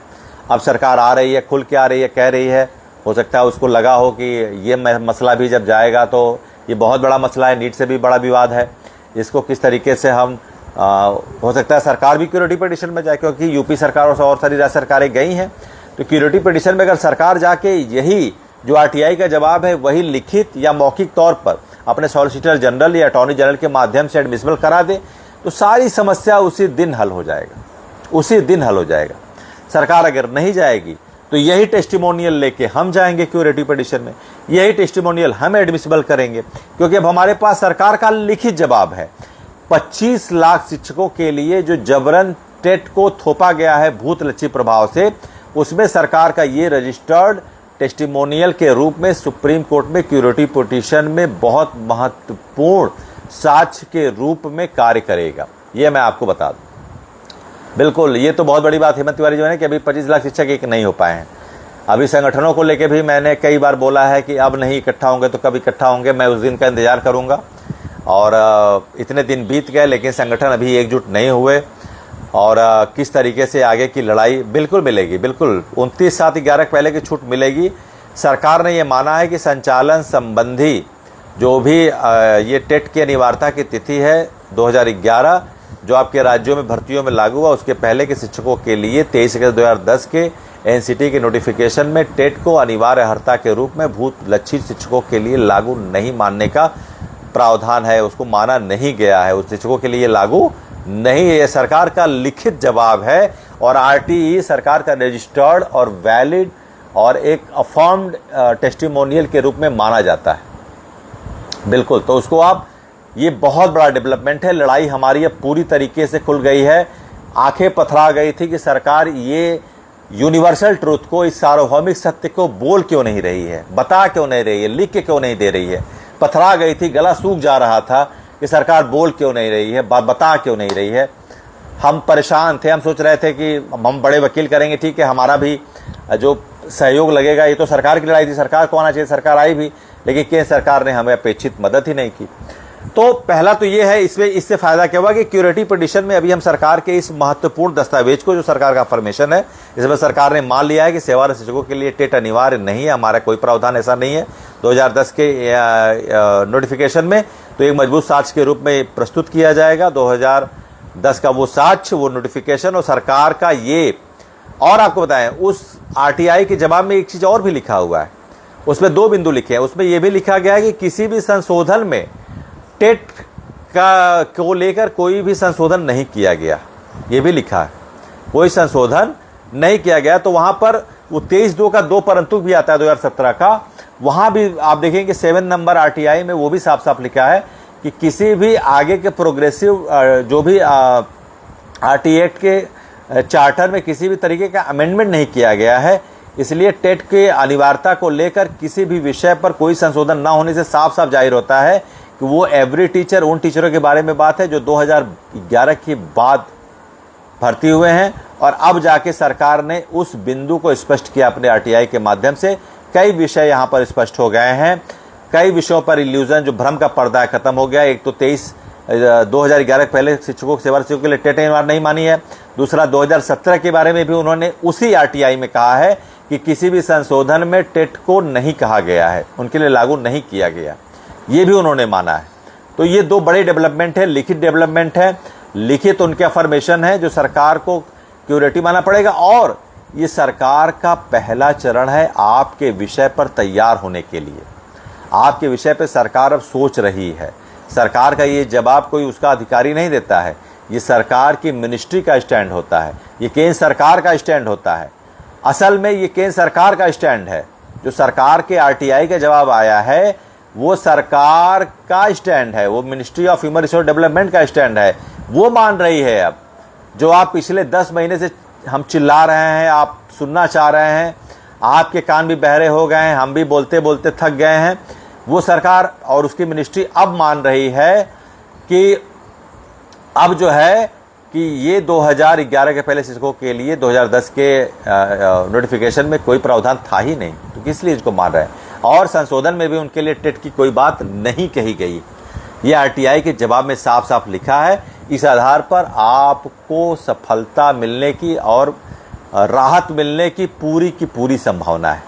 अब सरकार आ रही है, खुल के आ रही है, कह रही है हो सकता है उसको लगा हो कि ये मसला भी जब जाएगा तो ये बहुत बड़ा मसला है, नीट से भी बड़ा विवाद है, इसको किस तरीके से हम हो सकता है सरकार भी क्यूरेटिव पिटीशन में जाए, क्योंकि यूपी सरकार और सारी राज्य सरकारें गई हैं। तो क्यूरेटिव पिटीशन में अगर सरकार जाके यही जो आरटीआई का जवाब है वही लिखित या मौखिक तौर पर अपने सॉलिसिटर जनरल या अटॉर्नी जनरल के माध्यम से एडमिसिबल करा दे तो सारी समस्या उसी दिन हल हो जाएगा, उसी दिन हल हो जाएगा। सरकार अगर नहीं जाएगी तो यही टेस्टिमोनियल लेके हम जाएंगे क्यूरेटिव पिटीशन में, यही टेस्टिमोनियल हम एडमिसिबल करेंगे, क्योंकि अब हमारे पास सरकार का लिखित जवाब है। 25 लाख शिक्षकों के लिए जो जबरन टेट को थोपा गया है भूत लच्छी प्रभाव से, उसमें सरकार का ये रजिस्टर्ड टेस्टिमोनियल के रूप में सुप्रीम कोर्ट में क्यूरेटिव पिटीशन में बहुत महत्वपूर्ण साक्ष्य के रूप में कार्य करेगा। ये मैं आपको बता दूं। बिल्कुल, ये तो बहुत बड़ी बात हेमंत तिवारी जो है कि अभी 25 लाख शिक्षक एक नहीं हो पाए हैं। अभी संगठनों को लेके भी मैंने कई बार बोला है कि अब नहीं इकट्ठा होंगे तो कब इकट्ठा होंगे, मैं उस दिन का इंतजार करूंगा। और इतने दिन बीत गए लेकिन संगठन अभी एकजुट नहीं हुए। और किस तरीके से आगे की लड़ाई बिल्कुल मिलेगी, बिल्कुल 29/7/11 पहले की छूट मिलेगी। सरकार ने ये माना है कि संचालन संबंधी जो भी ये टेट की अनिवार्यता की तिथि है 2011 जो आपके राज्यों में भर्तियों में लागू हुआ, उसके पहले के शिक्षकों के लिए 23 अगस्त 2010 के एनसीटी के नोटिफिकेशन में टेट को अनिवार्य अर्हता के रूप में भूत लक्षित शिक्षकों के लिए लागू नहीं मानने का प्रावधान है। उसको माना नहीं गया है, उस शिक्षकों के लिए लागू नहीं है। सरकार का लिखित जवाब है और आरटीई सरकार का रजिस्टर्ड और वैलिड और एक अफर्म्ड टेस्टिमोनियल के रूप में माना जाता है। बिल्कुल, तो उसको आप, ये बहुत बड़ा डेवलपमेंट है। लड़ाई हमारी अब पूरी तरीके से खुल गई है। आंखें पथरा गई थी कि सरकार ये यूनिवर्सल ट्रूथ को, इस सार्वभौमिक सत्य को बोल क्यों नहीं रही है, बता क्यों नहीं रही है, लिख के क्यों नहीं दे रही है। पथरा गई थी, गला सूख जा रहा था कि सरकार बोल क्यों नहीं रही है, बता क्यों नहीं रही है। हम परेशान थे, हम सोच रहे थे कि हम बड़े वकील करेंगे, ठीक है, हमारा भी जो सहयोग लगेगा। ये तो सरकार की लड़ाई थी, सरकार को आना चाहिए, सरकार आई भी, लेकिन केंद्र सरकार ने हमें अपेक्षित मदद ही नहीं की। तो पहला तो ये है, इससे फायदा क्या हुआ कि क्यूरेटिव पिटीशन में अभी हम सरकार के इस महत्वपूर्ण दस्तावेज को, जो सरकार का फॉर्मेशन है, इसमें सरकार ने मान लिया है कि सेवारत शिक्षकों के लिए टेट अनिवार्य नहीं है। हमारा कोई प्रावधान ऐसा नहीं है 2010 के नोटिफिकेशन में। तो एक मजबूत साक्ष्य के रूप में प्रस्तुत किया जाएगा 2010 का वो साक्ष्य, वो नोटिफिकेशन और सरकार का ये। और आपको बताएं, उस आरटीआई के जवाब में एक चीज और भी लिखा हुआ है, उसमें 2 बिंदु लिखे हैं। उसमें यह भी लिखा गया है कि किसी भी संशोधन में टेट का को लेकर कोई भी संशोधन नहीं किया गया, ये भी लिखा है, कोई संशोधन नहीं किया गया। तो वहां पर वो 23/2 का 2 परंतु भी आता है 2017 का, वहां भी आप देखेंगे 7 नंबर आरटीआई में वो भी साफ साफ लिखा है कि किसी भी आगे के प्रोग्रेसिव जो भी आरटी एक्ट के चार्टर में किसी भी तरीके का अमेंडमेंट नहीं किया गया है। इसलिए टेट के अनिवार्यता को लेकर किसी भी विषय पर कोई संशोधन ना होने से साफ साफ जाहिर होता है कि वो एवरी टीचर, उन टीचरों के बारे में बात है जो 2011 के बाद भर्ती हुए हैं। और अब जाके सरकार ने उस बिंदु को स्पष्ट किया अपने आरटीआई के माध्यम से। कई विषय यहाँ पर स्पष्ट हो गए हैं, कई विषयों पर इल्यूजन, जो भ्रम का पर्दा है, खत्म हो गया। एक तो 2011 के पहले शिक्षकों की सेवा के लिए टेट अनिवार्य नहीं मानी है। दूसरा 2017 के बारे में भी उन्होंने उसी आरटीआई में कहा है कि किसी भी संशोधन में टेट को नहीं कहा गया है, उनके लिए लागू नहीं किया गया, ये भी उन्होंने माना है। तो ये 2 बड़े डेवलपमेंट है, लिखित डेवलपमेंट है, लिखित उनके अफर्मेशन है जो सरकार को क्यूरेटिव मानना पड़ेगा। और ये सरकार का पहला चरण है आपके विषय पर तैयार होने के लिए। आपके विषय पर सरकार अब सोच रही है। सरकार का ये जवाब कोई उसका अधिकारी नहीं देता है, ये सरकार की मिनिस्ट्री का स्टैंड होता है, ये केंद्र सरकार का स्टैंड होता है। असल में ये केंद्र सरकार का स्टैंड है। जो सरकार के आरटीआई का जवाब आया है वो सरकार का स्टैंड है, वो ministry of human resource development का स्टैंड है। वो मान रही है अब, जो आप पिछले 10 महीने से हम चिल्ला रहे हैं, आप सुनना चाह रहे हैं, आपके कान भी बहरे हो गए हैं, हम भी बोलते बोलते थक गए हैं। वो सरकार और उसकी मिनिस्ट्री अब मान रही है कि अब जो है कि ये 2011 के पहले शिक्षकों के लिए 2010 के नोटिफिकेशन में कोई प्रावधान था ही नहीं, तो किस लिए इसको मान रहे हैं। और संशोधन में भी उनके लिए टेट की कोई बात नहीं कही गई। ये आरटीआई के जवाब में साफ साफ लिखा है। इस आधार पर आपको सफलता मिलने की और राहत मिलने की पूरी संभावना है।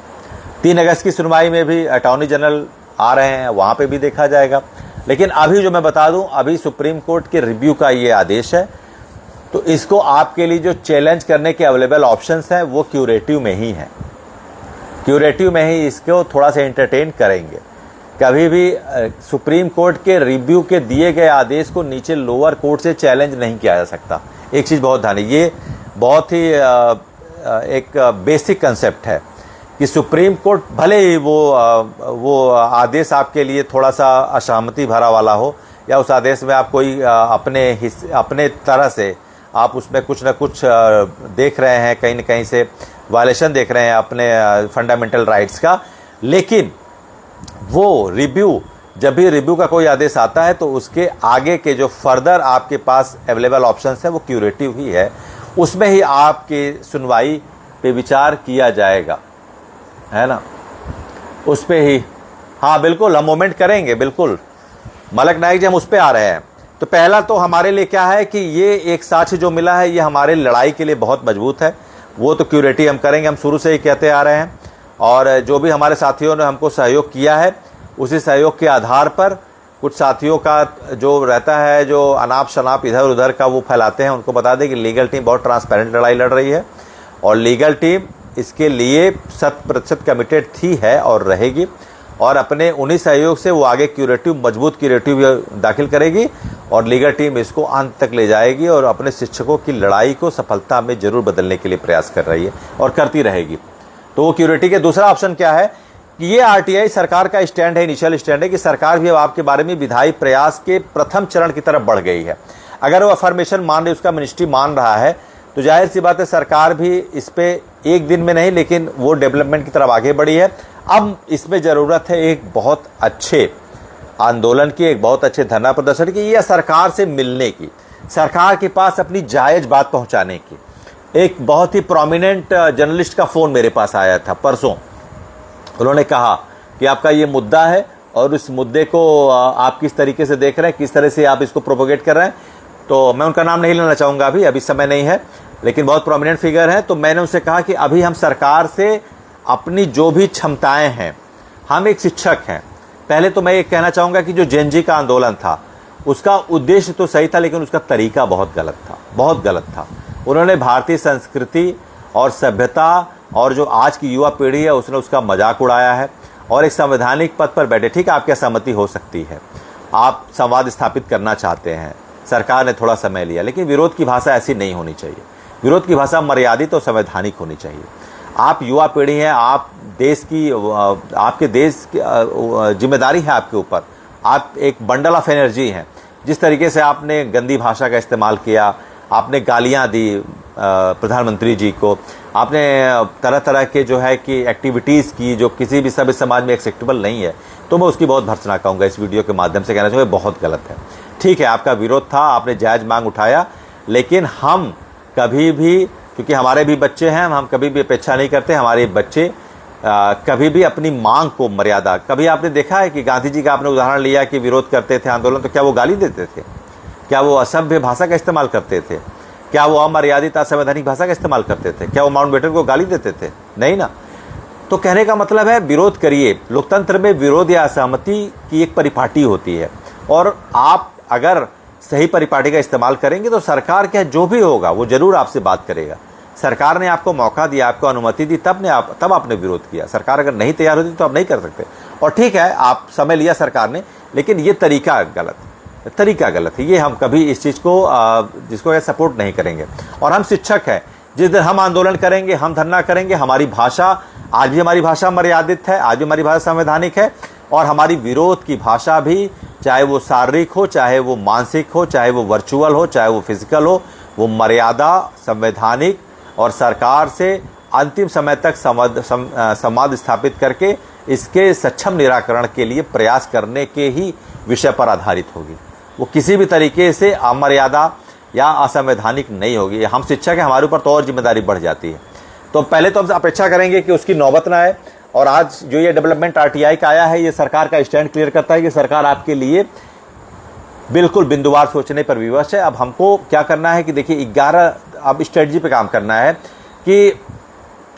3 अगस्त की सुनवाई में भी अटॉर्नी जनरल आ रहे हैं, वहाँ पे भी देखा जाएगा। लेकिन अभी जो मैं बता दूं, अभी सुप्रीम कोर्ट के रिव्यू का ये आदेश है, तो इसको आपके लिए जो चैलेंज करने के अवेलेबल ऑप्शंस हैं वो क्यूरेटिव में ही हैं। क्यूरेटिव में ही इसको थोड़ा सा एंटरटेन करेंगे। कभी भी सुप्रीम कोर्ट के रिव्यू के दिए गए आदेश को नीचे लोअर कोर्ट से चैलेंज नहीं किया जा सकता। एक चीज़ बहुत ध्यान, ये बहुत ही एक बेसिक कंसेप्ट है कि सुप्रीम कोर्ट भले ही वो आदेश आपके लिए थोड़ा सा असहमति भरा वाला हो, या उस आदेश में आप कोई अपने तरह से आप उसमें कुछ ना कुछ देख रहे हैं, कहीं न कहीं से वायलेशन देख रहे हैं अपने फंडामेंटल राइट्स का, लेकिन वो रिव्यू, जब भी रिव्यू का कोई आदेश आता है तो उसके आगे के जो फर्दर आपके पास अवेलेबल ऑप्शंस है वो क्यूरेटिव ही है। उसमें ही आपकी सुनवाई पे विचार किया जाएगा, है ना, उस पे ही। हाँ बिल्कुल, हम मूवमेंट करेंगे, बिल्कुल मलक नायक जी, हम उस पे आ रहे हैं। तो पहला तो हमारे लिए क्या है कि ये एक साक्ष्य जो मिला है ये हमारे लड़ाई के लिए बहुत मजबूत है, वो तो क्यूरेटिव हम करेंगे, हम शुरू से ही कहते आ रहे हैं। और जो भी हमारे साथियों ने हमको सहयोग किया है, उसी सहयोग के आधार पर कुछ साथियों का जो रहता है, जो अनाप शनाप इधर उधर का वो फैलाते हैं, उनको बता दें कि लीगल टीम बहुत ट्रांसपेरेंट लड़ाई लड़ रही है, और लीगल टीम इसके लिए 100% कमिटेड थी, है और रहेगी। और अपने उन्हीं सहयोग से वो आगे क्यूरेटिव, मजबूत क्यूरेटिव दाखिल करेगी, और लीगल टीम इसको अंत तक ले जाएगी, और अपने शिक्षकों की लड़ाई को सफलता में जरूर बदलने के लिए प्रयास कर रही है और करती रहेगी। तो वो क्यूरेटिव के दूसरा ऑप्शन क्या है कि ये आरटीआई सरकार का स्टैंड है, इनिशियल स्टैंड है कि सरकार भी अब आपके बारे में विधायी प्रयास के प्रथम चरण की तरफ बढ़ गई है। अगर वो अफर्मेशन मान रही, उसका मिनिस्ट्री मान रहा है, तो जाहिर सी बात है सरकार भी इस पे एक दिन में नहीं, लेकिन वो डेवलपमेंट की तरफ आगे बढ़ी है। अब इसमें ज़रूरत है एक बहुत अच्छे आंदोलन की, एक बहुत अच्छे धरना प्रदर्शन की, या सरकार से मिलने की, सरकार के पास अपनी जायज़ बात पहुंचाने की। एक बहुत ही प्रोमिनेंट जर्नलिस्ट का फ़ोन मेरे पास आया था परसों। उन्होंने कहा कि आपका ये मुद्दा है और इस मुद्दे को आप किस तरीके से देख रहे हैं, किस तरह से आप इसको प्रोपोगेट कर रहे हैं। तो मैं उनका नाम नहीं लेना चाहूँगा, अभी समय नहीं है, लेकिन बहुत प्रोमिनेंट फिगर है। तो मैंने उनसे कहा कि अभी हम सरकार से अपनी जो भी क्षमताएं हैं, हम एक शिक्षक हैं। पहले तो मैं ये कहना चाहूँगा कि जो जेएनजी का आंदोलन था उसका उद्देश्य तो सही था, लेकिन उसका तरीका बहुत गलत था, बहुत गलत था। उन्होंने भारतीय संस्कृति और सभ्यता और जो आज की युवा पीढ़ी है उसने उसका मजाक उड़ाया है, और एक संवैधानिक पद पर बैठे, ठीक है आपकी असहमति हो सकती है, आप संवाद स्थापित करना चाहते हैं, सरकार ने थोड़ा समय लिया, लेकिन विरोध की भाषा ऐसी नहीं होनी चाहिए। विरोध की भाषा मर्यादित और संवैधानिक होनी चाहिए। आप युवा पीढ़ी हैं, आप देश की, आपके देश की जिम्मेदारी है आपके ऊपर, आप एक बंडल ऑफ एनर्जी हैं। जिस तरीके से आपने गंदी भाषा का इस्तेमाल किया, आपने गालियां दी प्रधानमंत्री जी को, आपने तरह तरह के जो है कि एक्टिविटीज़ की जो किसी भी सभ्य समाज में एक्सेप्टेबल नहीं है, तो मैं उसकी बहुत भर्त्सना कहूँगा। इस वीडियो के माध्यम से कहना चाहूँगा बहुत गलत है। ठीक है, आपका विरोध था, आपने जायज़ मांग उठाया, लेकिन हम कभी भी, क्योंकि हमारे भी बच्चे हैं, हम कभी भी अपेक्षा नहीं करते हमारे बच्चे कभी भी अपनी मांग को मर्यादा। कभी आपने देखा है कि गांधी जी का आपने उदाहरण लिया कि विरोध करते थे आंदोलन, तो क्या वो गाली देते थे? क्या वो असभ्य भाषा का इस्तेमाल करते थे? क्या वो अमर्यादित असंवैधानिक भाषा का इस्तेमाल करते थे? क्या वो माउंटबेटन को गाली देते थे? नहीं ना। तो कहने का मतलब है विरोध करिए। लोकतंत्र में विरोध या असहमति की एक परिपाटी होती है, और आप अगर सही परिपाटी का इस्तेमाल करेंगे तो सरकार क्या जो भी होगा वो जरूर आपसे बात करेगा। सरकार ने आपको मौका दिया, आपको अनुमति दी, तब आपने विरोध किया। सरकार अगर नहीं तैयार होती तो आप नहीं कर सकते। और ठीक है, आप समय लिया सरकार ने, लेकिन ये तरीका गलत है। ये हम कभी इस चीज़ को जिसको सपोर्ट नहीं करेंगे। और हम शिक्षक हैं, जिस दिन हम आंदोलन करेंगे, हम धरना करेंगे, हमारी भाषा, आज भी हमारी भाषा मर्यादित है, आज भी हमारी भाषा संवैधानिक है, और हमारी विरोध की भाषा भी, चाहे वो शारीरिक हो, चाहे वो मानसिक हो, चाहे वो वर्चुअल हो, चाहे वो फिजिकल हो, वो मर्यादा, संवैधानिक और सरकार से अंतिम समय तक संवाद स्थापित करके इसके सक्षम निराकरण के लिए प्रयास करने के ही विषय पर आधारित होगी। वो किसी भी तरीके से अमर्यादा या असंवैधानिक नहीं होगी। हम शिक्षक हैं, हमारे ऊपर तो और जिम्मेदारी बढ़ जाती है। तो पहले तो हम अपेक्षा करेंगे कि उसकी नौबत ना आए। और आज जो ये डेवलपमेंट आरटीआई का आया है, ये सरकार का स्टैंड क्लियर करता है कि सरकार आपके लिए बिल्कुल बिंदुवार सोचने पर विवश है। अब हमको क्या करना है कि देखिए 11 अब स्ट्रेटजी पे काम करना है कि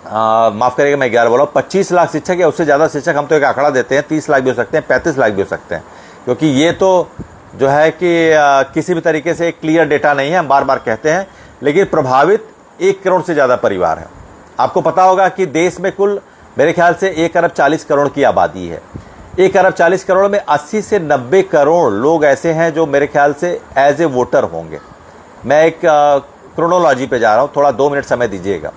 माफ़ करिएगा मैं 11 बोला, 25 लाख शिक्षक या उससे ज़्यादा शिक्षक, हम तो एक आंकड़ा देते हैं, 30 लाख भी हो सकते हैं, 35 लाख भी हो सकते हैं, क्योंकि ये तो जो है कि किसी भी तरीके से एक क्लियर डेटा नहीं है, हम बार बार कहते हैं। लेकिन प्रभावित 1 करोड़ से ज़्यादा परिवार है। आपको पता होगा कि देश में कुल मेरे ख्याल से 1 अरब 40 करोड़ की आबादी है। 1 अरब 40 करोड़ में 80 से 90 करोड़ लोग ऐसे हैं जो मेरे ख्याल से एज ए वोटर होंगे। मैं एक क्रोनोलॉजी पे जा रहा हूँ, थोड़ा 2 मिनट समय दीजिएगा।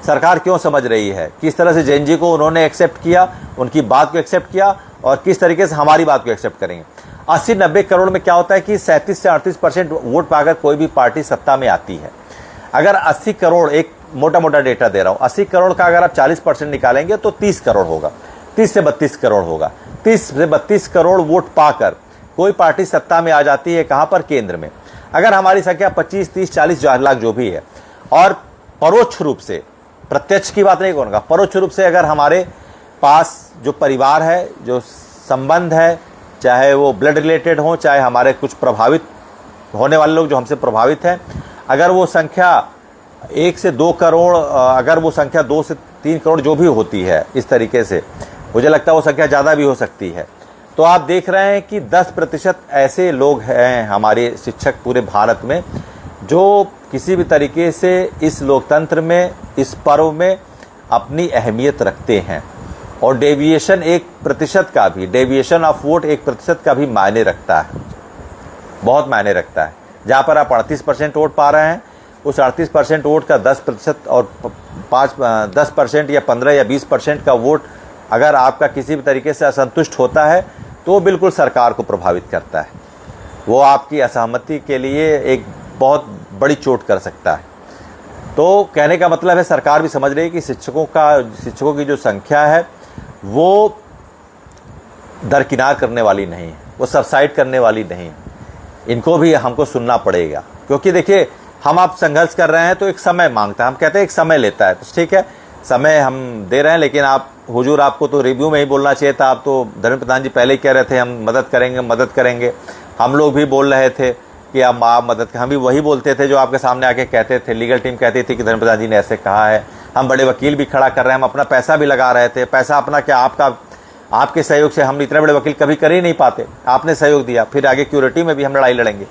सरकार क्यों समझ रही है, किस तरह से जैन जी को उन्होंने एक्सेप्ट किया, उनकी बात को एक्सेप्ट किया, और किस तरीके से हमारी बात को एक्सेप्ट करेंगे। 80-90 करोड़ में क्या होता है कि 37 से 38% वोट पाकर कोई भी पार्टी सत्ता में आती है। अगर 80 करोड़, एक मोटा मोटा डेटा दे रहा हूँ, 80 करोड़ का अगर आप 40% निकालेंगे तो 30 करोड़ होगा, 30 से 32 करोड़ होगा। 30 से 32 करोड़ वोट पाकर कोई पार्टी सत्ता में आ जाती है, कहाँ पर? केंद्र में। अगर हमारी संख्या 25, 30, 40 लाख जो भी है, और परोक्ष रूप से, प्रत्यक्ष की बात नहीं करूँगा, परोक्ष रूप से अगर हमारे पास जो परिवार है, जो संबंध है, चाहे वो ब्लड रिलेटेड हो, चाहे हमारे कुछ प्रभावित होने वाले लोग जो हमसे प्रभावित हैं, अगर वो संख्या 1 से 2 करोड़, अगर वो संख्या 2 से 3 करोड़ जो भी होती है, इस तरीके से मुझे लगता है वो संख्या ज़्यादा भी हो सकती है। तो आप देख रहे हैं कि 10% ऐसे लोग हैं हमारे शिक्षक पूरे भारत में जो किसी भी तरीके से इस लोकतंत्र में, इस पर्व में अपनी अहमियत रखते हैं। और डेविएशन 1% का भी, डेविएशन ऑफ वोट 1% का भी मायने रखता है, बहुत मायने रखता है। जहाँ पर आप 38% वोट पा रहे हैं, उस 38% वोट का 10% और 10% या 15 या 20% का वोट अगर आपका किसी भी तरीके से असंतुष्ट होता है तो बिल्कुल सरकार को प्रभावित करता है। वो आपकी असहमति के लिए एक बहुत बड़ी चोट कर सकता है। तो कहने का मतलब है सरकार भी समझ रही है कि शिक्षकों की जो संख्या है वो दरकिनार करने वाली नहीं है, वो सबसाइड करने वाली नहीं है। इनको भी हमको सुनना पड़ेगा, क्योंकि देखिए हम आप संघर्ष कर रहे हैं तो एक समय मांगता है, हम कहते हैं एक समय लेता है, तो ठीक है समय हम दे रहे हैं। लेकिन आप हुजूर, आपको तो रिव्यू में ही बोलना चाहिए था। आप तो धर्मेंद्र प्रधान जी पहले ही कह रहे थे हम मदद करेंगे, मदद करेंगे। हम लोग भी बोल रहे थे कि आप मदद, हम भी वही बोलते थे जो आपके सामने आके कहते थे। लीगल टीम कहती थी कि धर्मेंद्र प्रधान जी ने ऐसे कहा है। हम बड़े वकील भी खड़ा कर रहे हैं, हम अपना पैसा भी लगा रहे थे। पैसा अपना क्या, आपके सहयोग से हम इतने बड़े वकील कभी कर ही नहीं पाते, आपने सहयोग दिया। फिर आगे क्यूरेटिव में भी हम लड़ाई लड़ेंगे।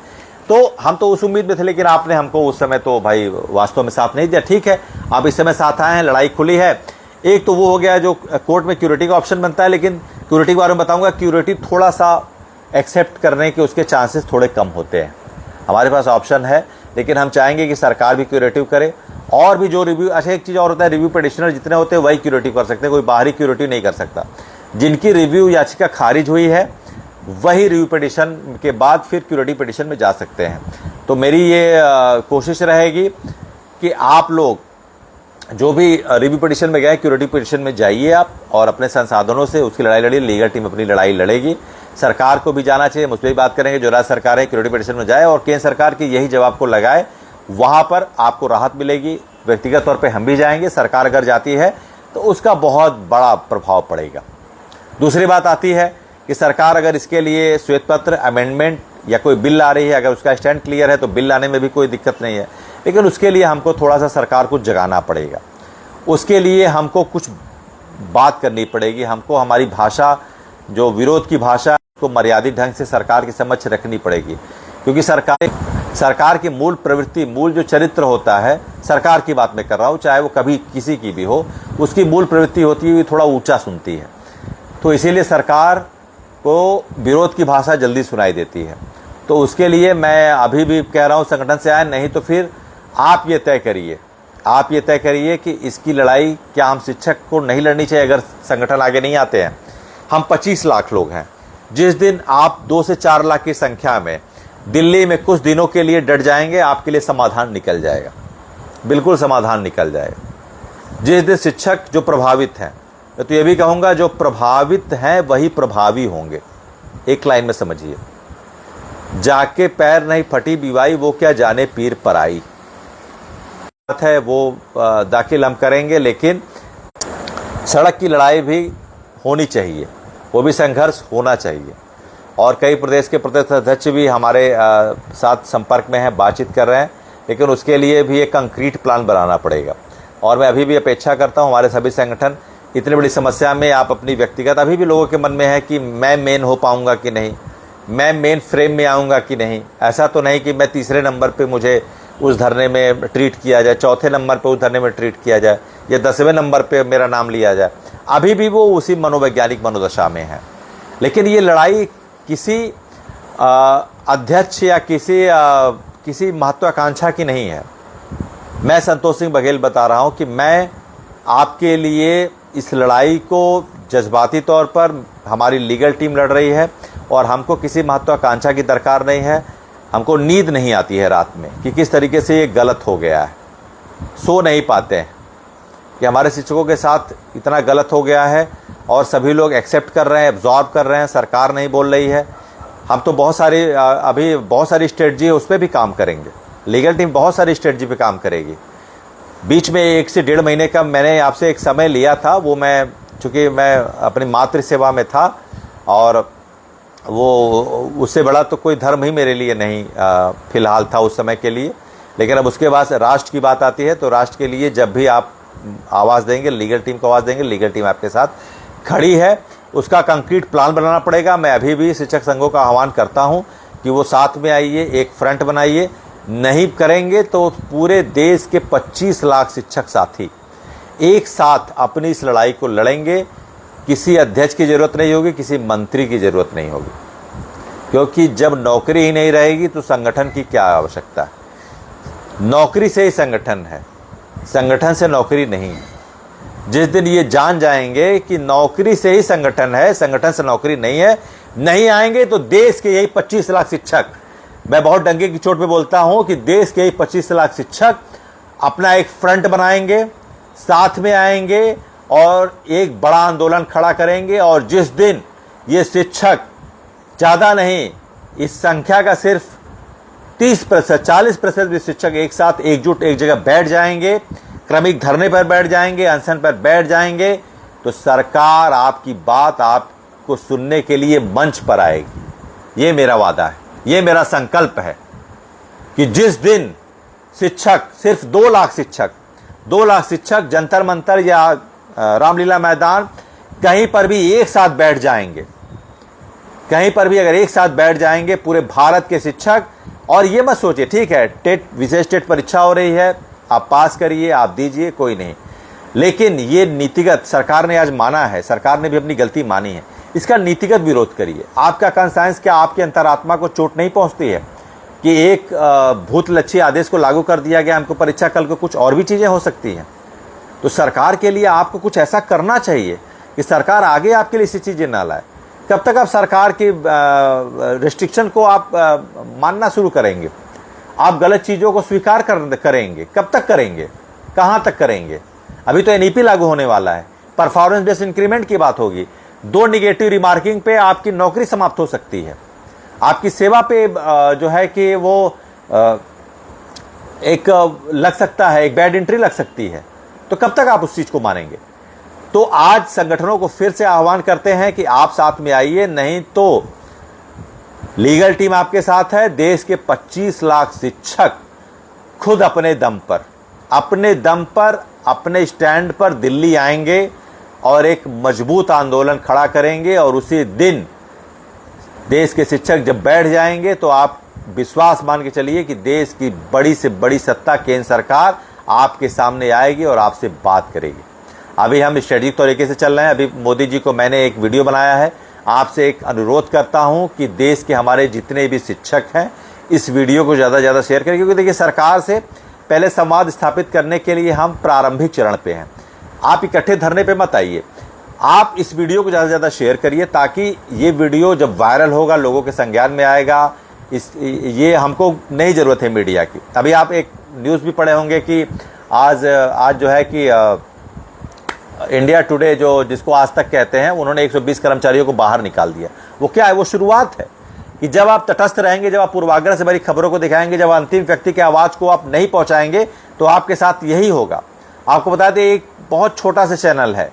तो हम तो उस उम्मीद में थे, लेकिन आपने हमको उस समय तो भाई वास्तव में साथ नहीं दिया। ठीक है, आप इस समय साथ आए हैं, लड़ाई खुली है। एक तो वो हो गया जो कोर्ट में क्यूरेटिव का ऑप्शन बनता है, लेकिन क्यूरेटिव के बारे में बताऊंगा। क्यूरेटिव थोड़ा सा एक्सेप्ट करने के उसके चांसेस थोड़े कम होते हैं। हमारे पास ऑप्शन है, लेकिन हम चाहेंगे कि सरकार भी क्यूरेटिव करे। और भी जो रिव्यू, अच्छा एक चीज़ और होता है, रिव्यू पिटिशनर जितने होते हैं वही क्यूरेटिव कर सकते हैं, कोई बाहरी क्यूरेटिव नहीं कर सकता। जिनकी रिव्यू याचिका खारिज हुई है वही रिव्यू पिटिशन के बाद फिर क्यूरेटिव पिटिशन में जा सकते हैं। तो मेरी ये कोशिश रहेगी कि आप लोग जो भी रिव्यू पिटिशन में गए, क्यूरेटिव पिटिशन में जाइए आप, और अपने संसाधनों से उसकी लड़ाई लड़िए। लीगल टीम अपनी लड़ाई लड़ेगी। सरकार को भी जाना चाहिए, मुझ पर भी बात करेंगे। जो राज्य सरकार है क्यूरेटिव पिटिशन में जाए और केंद्र सरकार की यही जवाब को लगाए, वहाँ पर आपको राहत मिलेगी। व्यक्तिगत तौर पर हम भी जाएंगे। सरकार अगर जाती है तो उसका बहुत बड़ा प्रभाव पड़ेगा। दूसरी बात आती है कि सरकार अगर इसके लिए श्वेत पत्र, अमेंडमेंट या कोई बिल ला रही है, अगर उसका स्टैंड क्लियर है तो बिल लाने में भी कोई दिक्कत नहीं है। लेकिन उसके लिए हमको थोड़ा सा सरकार को जगाना पड़ेगा। उसके लिए हमको कुछ बात करनी पड़ेगी। हमको हमारी भाषा, जो विरोध की भाषा, को मर्यादित ढंग से सरकार के समक्ष रखनी पड़ेगी। क्योंकि सरकार की मूल प्रवृत्ति, मूल जो चरित्र होता है, सरकार की बात मैं कर रहा हूँ, चाहे वो कभी किसी की भी हो, उसकी मूल प्रवृत्ति होती है थोड़ा ऊंचा सुनती है। तो इसीलिए सरकार को विरोध की भाषा जल्दी सुनाई देती है। तो उसके लिए मैं अभी भी कह रहा हूँ, संगठन से आए, नहीं तो फिर आप ये तय करिए कि इसकी लड़ाई क्या हम शिक्षक को नहीं लड़नी चाहिए अगर संगठन आगे नहीं आते हैं। हम 25 लाख लोग हैं। जिस दिन आप 2 से 4 लाख की संख्या में दिल्ली में कुछ दिनों के लिए डट जाएंगे, आपके लिए समाधान निकल जाएगा, बिल्कुल समाधान निकल जाएगा। जिस दिन शिक्षक जो प्रभावित हैं, तो ये भी कहूँगा जो प्रभावित हैं वही प्रभावी होंगे। एक लाइन में समझिए, जाके पैर नहीं फटी बीवाई, वो क्या जाने पीर पराई। बात है वो दाखिल हम करेंगे, लेकिन सड़क की लड़ाई भी होनी चाहिए, वो भी संघर्ष होना चाहिए। और कई प्रदेश के प्रदेश अध्यक्ष भी हमारे साथ संपर्क में हैं, बातचीत कर रहे हैं। लेकिन उसके लिए भी एक कंक्रीट प्लान बनाना पड़ेगा। और मैं अभी भी अपेक्षा करता हूँ हमारे सभी संगठन, इतनी बड़ी समस्या में आप अपनी व्यक्तिगत, अभी भी लोगों के मन में है कि मैं मेन हो पाऊँगा कि नहीं, मैं मेन फ्रेम में आऊँगा कि नहीं। ऐसा तो नहीं कि मैं तीसरे नंबर पे मुझे उस धरने में ट्रीट किया जाए, चौथे नंबर पे उस धरने में ट्रीट किया जाए, या 10वें नंबर पे मेरा नाम लिया जाए। अभी भी वो उसी मनोवैज्ञानिक मनोदशा में है। लेकिन ये लड़ाई किसी अध्यक्ष या किसी महत्वाकांक्षा की नहीं है। मैं संतोष सिंह बघेल बता रहा हूँ कि मैं आपके लिए इस लड़ाई को जज्बाती तौर पर, हमारी लीगल टीम लड़ रही है और हमको किसी महत्वाकांक्षा की दरकार नहीं है। हमको नींद नहीं आती है रात में कि किस तरीके से ये गलत हो गया है, सो नहीं पाते हैं कि हमारे शिक्षकों के साथ इतना गलत हो गया है और सभी लोग एक्सेप्ट कर रहे हैं, एब्जॉर्ब कर रहे हैं, सरकार नहीं बोल रही है। हम तो अभी बहुत सारी स्ट्रेटजी है, उस पर भी काम करेंगे। लीगल टीम बहुत सारी स्ट्रेटजी पे काम करेगी। बीच में 1 से 1.5 महीने का मैंने आपसे एक समय लिया था, वो चूँकि मैं अपनी मातृ सेवा में था और वो उससे बड़ा तो कोई धर्म ही मेरे लिए नहीं फिलहाल था उस समय के लिए। लेकिन अब उसके बाद राष्ट्र की बात आती है तो राष्ट्र के लिए जब भी आप आवाज़ देंगे, लीगल टीम को आवाज़ देंगे, लीगल टीम आपके साथ खड़ी है। उसका कंक्रीट प्लान बनाना पड़ेगा। मैं अभी भी शिक्षक संघों का आह्वान करता हूं कि वो साथ में आइए, एक फ्रंट बनाइए। नहीं करेंगे तो पूरे देश के 25 लाख शिक्षक साथी एक साथ अपनी इस लड़ाई को लड़ेंगे। किसी अध्यक्ष की ज़रूरत नहीं होगी, किसी मंत्री की ज़रूरत नहीं होगी, क्योंकि जब नौकरी ही नहीं रहेगी तो संगठन की क्या आवश्यकता है। नौकरी से ही संगठन है, संगठन से नौकरी नहीं है। जिस दिन ये जान जाएंगे कि नौकरी से ही संगठन है, संगठन से नौकरी नहीं है, नहीं आएंगे तो देश के यही 25 लाख शिक्षक, मैं बहुत डंके की चोट पे बोलता हूं कि देश के यही 25 लाख शिक्षक अपना एक फ्रंट बनाएंगे, साथ में आएंगे और एक बड़ा आंदोलन खड़ा करेंगे। और जिस दिन ये शिक्षक, ज़्यादा नहीं, इस संख्या का सिर्फ 30%, 40% भी शिक्षक एक साथ एकजुट एक जगह बैठ जाएंगे, क्रमिक धरने पर बैठ जाएंगे, अनशन पर बैठ जाएंगे, तो सरकार आपकी बात आपको सुनने के लिए मंच पर आएगी। ये मेरा वादा है, ये मेरा संकल्प है कि जिस दिन शिक्षक, सिर्फ 2 लाख शिक्षक जंतर मंतर या रामलीला मैदान कहीं पर भी एक साथ बैठ जाएंगे, कहीं पर भी अगर एक साथ बैठ जाएंगे पूरे भारत के शिक्षक। और ये मत सोचिए, ठीक है टेट, विशेष टेट परीक्षा हो रही है, आप पास करिए, आप दीजिए, कोई नहीं, लेकिन ये नीतिगत, सरकार ने आज माना है, सरकार ने भी अपनी गलती मानी है, इसका नीतिगत विरोध करिए। आपका कॉन्साइंस क्या आपके अंतरात्मा को चोट नहीं पहुंचती है कि एक भूतलक्षी आदेश को लागू कर दिया गया हमको परीक्षा, कल को कुछ और भी चीज़ें हो सकती हैं। तो सरकार के लिए आपको कुछ ऐसा करना चाहिए कि सरकार आगे आपके लिए ऐसी चीज़ें ना लाए। कब तक आप सरकार की रिस्ट्रिक्शन को आप मानना शुरू करेंगे? आप गलत चीज़ों को स्वीकार करेंगे? कब तक करेंगे? कहाँ तक करेंगे? अभी तो एनईपी लागू होने वाला है, परफॉर्मेंस बेस्ड इंक्रीमेंट की बात होगी। 2 निगेटिव रिमार्किंग पे आपकी नौकरी समाप्त हो सकती है, आपकी सेवा पे जो है कि वो एक लग सकता है, एक बैड एंट्री लग सकती है। तो कब तक आप उस चीज़ को मानेंगे? तो आज संगठनों को फिर से आह्वान करते हैं कि आप साथ में आइए, नहीं तो लीगल टीम आपके साथ है। देश के 25 लाख शिक्षक खुद अपने दम पर अपने स्टैंड पर दिल्ली आएंगे और एक मजबूत आंदोलन खड़ा करेंगे। और उसी दिन देश के शिक्षक जब बैठ जाएंगे तो आप विश्वास मान के चलिए कि देश की बड़ी से बड़ी सत्ता, केंद्र सरकार, आपके सामने आएगी और आपसे बात करेगी। अभी हम स्ट्रेटेजिक तरीके से चल रहे हैं। अभी मोदी जी को मैंने एक वीडियो बनाया है। आपसे एक अनुरोध करता हूं कि देश के हमारे जितने भी शिक्षक हैं इस वीडियो को ज़्यादा से ज़्यादा शेयर करें, क्योंकि देखिए सरकार से पहले संवाद स्थापित करने के लिए हम प्रारंभिक चरण पे हैं। आप इकट्ठे धरने पे मत आइए, आप इस वीडियो को ज़्यादा से ज़्यादा शेयर करिए, ताकि ये वीडियो जब वायरल होगा लोगों के संज्ञान में आएगा। ये हमको नहीं ज़रूरत है मीडिया की। अभी आप एक न्यूज़ भी पढ़े होंगे कि आज जो है कि इंडिया टुडे, जिसको आज तक कहते हैं, उन्होंने 120 कर्मचारियों को बाहर निकाल दिया। वो क्या है? वो शुरुआत है कि जब आप तटस्थ रहेंगे, जब आप पूर्वाग्रह से भरी खबरों को दिखाएंगे, जब अंतिम व्यक्ति की आवाज़ को आप नहीं पहुंचाएंगे, तो आपके साथ यही होगा। आपको बता दें, एक बहुत छोटा सा चैनल है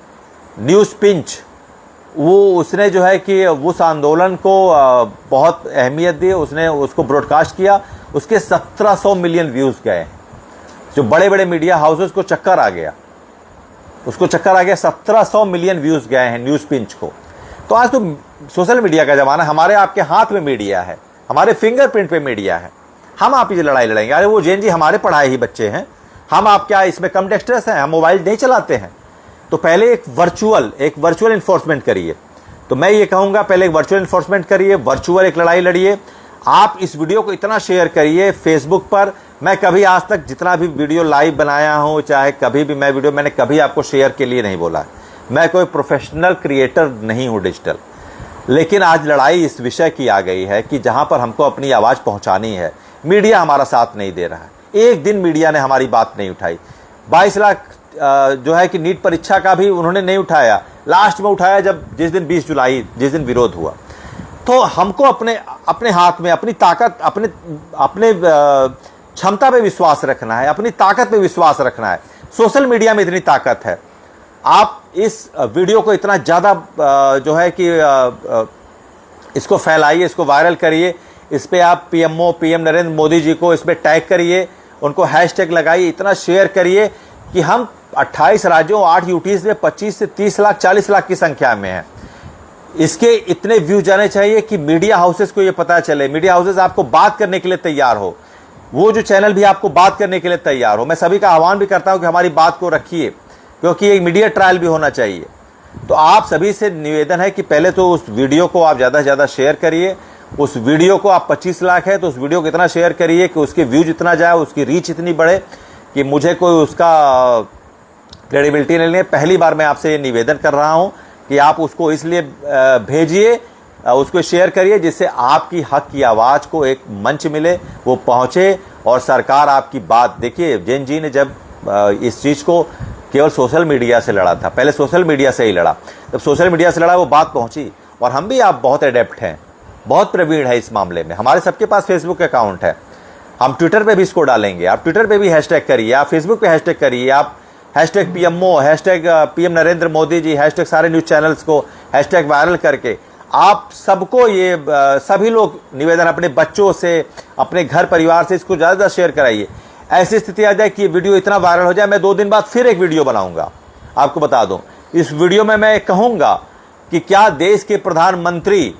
न्यूज़ पिंच, उसने जो है कि उस आंदोलन को बहुत अहमियत दी, उसने उसको ब्रॉडकास्ट किया, उसके 1700 मिलियन व्यूज़ गए। जो बड़े बड़े मीडिया हाउसेस को चक्कर आ गया, उसको चक्कर आ गया। 1700 मिलियन व्यूज गए हैं न्यूज़ पिंच को। तो आज तो सोशल मीडिया का ज़माना, हमारे आपके हाथ में मीडिया है, हमारे फिंगरप्रिंट पे मीडिया है। हम आप ही लड़ाई लड़ेंगे। अरे वो जैन जी हमारे पढ़ाए ही बच्चे हैं, हम आप क्या इसमें कम डेक्स्टर्स हैं? हम मोबाइल नहीं चलाते हैं। तो पहले एक वर्चुअल इन्फोर्समेंट करिए। तो मैं ये कहूँगा, पहले एक वर्चुअल इन्फोर्समेंट करिए, वर्चुअल एक लड़ाई लड़िए। आप इस वीडियो को इतना शेयर करिए फेसबुक पर। मैं कभी आज तक जितना भी वीडियो लाइव बनाया हूँ, चाहे कभी भी मैंने कभी आपको शेयर के लिए नहीं बोला। मैं कोई प्रोफेशनल क्रिएटर नहीं हूँ डिजिटल, लेकिन आज लड़ाई इस विषय की आ गई है कि जहाँ पर हमको अपनी आवाज़ पहुँचानी है, मीडिया हमारा साथ नहीं दे रहा है। एक दिन मीडिया ने हमारी बात नहीं उठाई। 22 लाख जो है कि नीट परीक्षा का भी उन्होंने नहीं उठाया, लास्ट में उठाया जिस दिन 20 जुलाई जिस दिन विरोध हुआ। तो हमको अपने हाथ में अपनी ताकत, अपने क्षमता पे विश्वास रखना है, अपनी ताकत पे विश्वास रखना है। सोशल मीडिया में इतनी ताकत है। आप इस वीडियो को इतना ज़्यादा जो है कि इसको फैलाइए, इसको वायरल करिए। इस पे आप पीएम नरेंद्र मोदी जी को इसमें टैग करिए, उनको हैशटैग लगाइए, इतना शेयर करिए कि हम 28 राज्यों 8 यूटीज में 25 से 30 लाख 40 लाख की संख्या में हैं। इसके इतने व्यू जाने चाहिए कि मीडिया हाउसेस को ये पता चले, मीडिया हाउसेस आपको बात करने के लिए तैयार हो, वो जो चैनल भी आपको बात करने के लिए तैयार हो। मैं सभी का आह्वान भी करता हूं कि हमारी बात को रखिए, क्योंकि एक मीडिया ट्रायल भी होना चाहिए। तो आप सभी से निवेदन है कि पहले तो उस वीडियो को आप ज़्यादा से ज़्यादा शेयर करिए। उस वीडियो को आप 25 लाख है तो उस वीडियो को इतना शेयर करिए कि उसके व्यूज इतना जाए, उसकी रीच इतनी बढ़े कि मुझे कोई उसका क्रेडिबिलिटी नहीं है। पहली बार मैं आपसे ये निवेदन कर रहा हूँ कि आप उसको इसलिए भेजिए, उसको शेयर करिए, जिससे आपकी हक की आवाज़ को एक मंच मिले, वो पहुँचे और सरकार आपकी बात। देखिए, जैन जी ने जब इस चीज़ को केवल सोशल मीडिया से लड़ा था, पहले सोशल मीडिया से ही लड़ा, जब सोशल मीडिया से लड़ा वो बात पहुँची। और हम भी, आप बहुत एडेप्ट हैं, बहुत प्रवीण है इस मामले में। हमारे सबके पास फेसबुक अकाउंट है, हम ट्विटर पे भी इसको डालेंगे। आप ट्विटर पे भी हैशटैग करिए, आप फेसबुक पे हैशटैग करिए, आप hashtag PMO, hashtag PM Narendra Modi ji, hashtag सारे न्यूज़ चैनल्स को हैशटैग वायरल करके आप सबको ये सभी लोग निवेदन, अपने बच्चों से, अपने घर परिवार से इसको ज़्यादा शेयर कराइए। ऐसी स्थिति आ जाए कि ये वीडियो इतना वायरल हो जाए, मैं 2 दिन बाद फिर एक वीडियो बनाऊंगा। आपको बता दूं, इस वीडियो में मैं कहूँगा कि क्या देश के प्रधानमंत्री,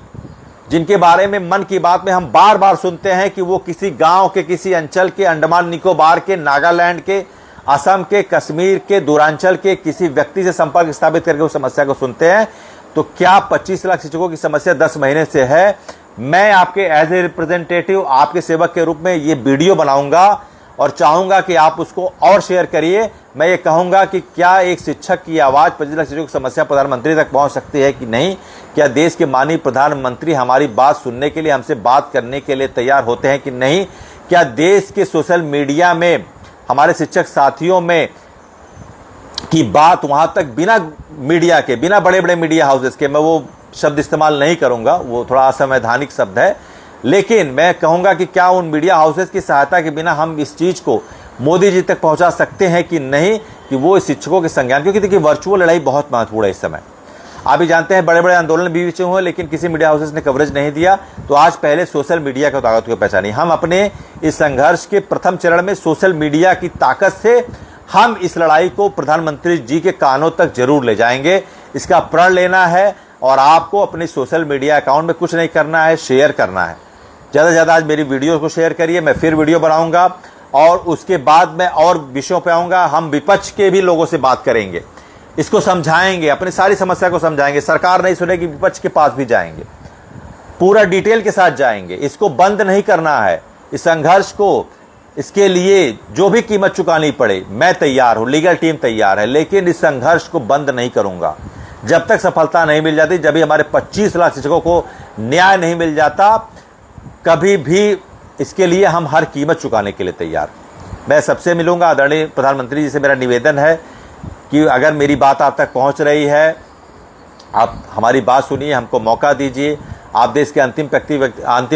जिनके बारे में मन की बात में हम बार बार सुनते हैं कि वो किसी गांव के, किसी अंचल के, अंडमान निकोबार के, नागालैंड के, असम के, कश्मीर के, दूरांचल के किसी व्यक्ति से संपर्क स्थापित करके उस समस्या को सुनते हैं, तो क्या 25 लाख शिक्षकों की समस्या 10 महीने से है? मैं आपके एज ए रिप्रेजेंटेटिव, आपके सेवक के रूप में ये वीडियो बनाऊंगा और चाहूंगा कि आप उसको और शेयर करिए। मैं ये कहूंगा कि क्या एक शिक्षक की आवाज़, 25 लाख शिक्षकों की समस्या प्रधानमंत्री तक पहुंच सकती है कि नहीं? क्या देश के माननीय प्रधानमंत्री हमारी बात सुनने के लिए, हमसे बात करने के लिए तैयार होते हैं कि नहीं? क्या देश के सोशल मीडिया में हमारे शिक्षक साथियों में की बात वहां तक बिना मीडिया के, बिना बड़े बड़े मीडिया हाउसेस के, मैं वो शब्द इस्तेमाल नहीं करूंगा, वो थोड़ा असंवैधानिक शब्द है, लेकिन मैं कहूंगा कि क्या उन मीडिया हाउसेस की सहायता के बिना हम इस चीज़ को मोदी जी तक पहुंचा सकते हैं कि नहीं, कि वो शिक्षकों के संज्ञान। क्योंकि देखिए, वर्चुअल लड़ाई बहुत महत्वपूर्ण है इस समय। आप भी जानते हैं, बड़े बड़े आंदोलन बीच हुए, लेकिन किसी मीडिया हाउसेस ने कवरेज नहीं दिया। तो आज पहले सोशल मीडिया की ताकत को पहचानी। हम अपने इस संघर्ष के प्रथम चरण में सोशल मीडिया की ताकत से हम इस लड़ाई को प्रधानमंत्री जी के कानों तक जरूर ले जाएंगे। इसका प्रण लेना है और आपको अपने सोशल मीडिया अकाउंट में कुछ नहीं करना है, शेयर करना है। ज़्यादा से ज़्यादा आज मेरी वीडियो को शेयर करिए। मैं फिर वीडियो बनाऊंगा और उसके बाद मैं और विषयों पे आऊँगा। हम विपक्ष के भी लोगों से बात करेंगे, इसको समझाएंगे, अपनी सारी समस्या को समझाएंगे। सरकार नहीं सुनेगी, विपक्ष के पास भी जाएंगे, पूरा डिटेल के साथ जाएंगे। इसको बंद नहीं करना है, इस संघर्ष को, इसके लिए जो भी कीमत चुकानी पड़े मैं तैयार हूँ, लीगल टीम तैयार है, लेकिन इस संघर्ष को बंद नहीं करूँगा जब तक सफलता नहीं मिल जाती, जब भी हमारे 25 लाख शिक्षकों को न्याय नहीं मिल जाता। कभी भी इसके लिए हम हर कीमत चुकाने के लिए तैयार। मैं सबसे मिलूंगा। आदरणीय प्रधानमंत्री जी से मेरा निवेदन है कि अगर मेरी बात आप तक पहुंच रही है, आप हमारी बात सुनिए, हमको मौका दीजिए। आप देश के अंतिम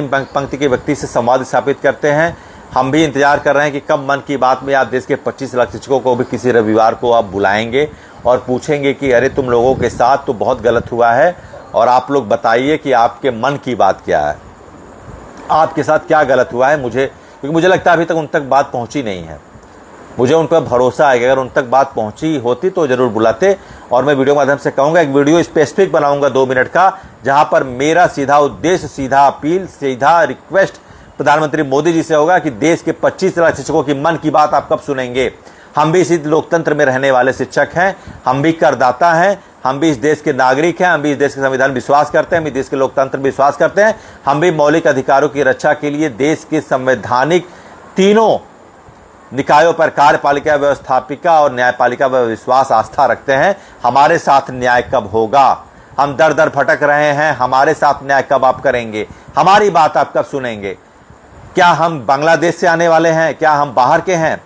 पंक्ति के व्यक्ति से संवाद स्थापित करते हैं। हम भी इंतजार कर रहे हैं कि कब मन की बात में आप देश के 25 लाख शिक्षकों को भी किसी रविवार को आप बुलाएंगे और पूछेंगे कि अरे तुम लोगों के साथ तो बहुत गलत हुआ है और आप लोग बताइए कि आपके मन की बात क्या है, आपके साथ क्या गलत हुआ है। क्योंकि मुझे लगता है अभी तक उन तक बात पहुंची नहीं है। मुझे उन पर भरोसा है कि अगर उन तक बात पहुंची होती तो ज़रूर बुलाते। और मैं वीडियो के माध्यम से कहूँगा, एक वीडियो स्पेसिफिक बनाऊंगा 2 मिनट का, जहां पर मेरा सीधा उद्देश्य, सीधा अपील, सीधा रिक्वेस्ट प्रधानमंत्री मोदी जी से होगा कि देश के 25 लाख शिक्षकों की मन की बात आप कब सुनेंगे। हम भी इसी लोकतंत्र में रहने वाले शिक्षक हैं, हम भी करदाता हैं, हम भी इस देश के नागरिक हैं, हम भी इस देश के संविधान में विश्वास करते हैं, हम भी देश के लोकतंत्र में विश्वास करते हैं, हम भी मौलिक अधिकारों की रक्षा के लिए देश के संवैधानिक तीनों निकायों पर, कार्यपालिका, व्यवस्थापिका और न्यायपालिका पर विश्वास, आस्था रखते हैं। हमारे साथ न्याय कब होगा? हम दर दर भटक रहे हैं, हमारे साथ न्याय कब आप करेंगे? हमारी बात आप कब सुनेंगे? क्या हम बांग्लादेश से आने वाले हैं? क्या हम बाहर के हैं?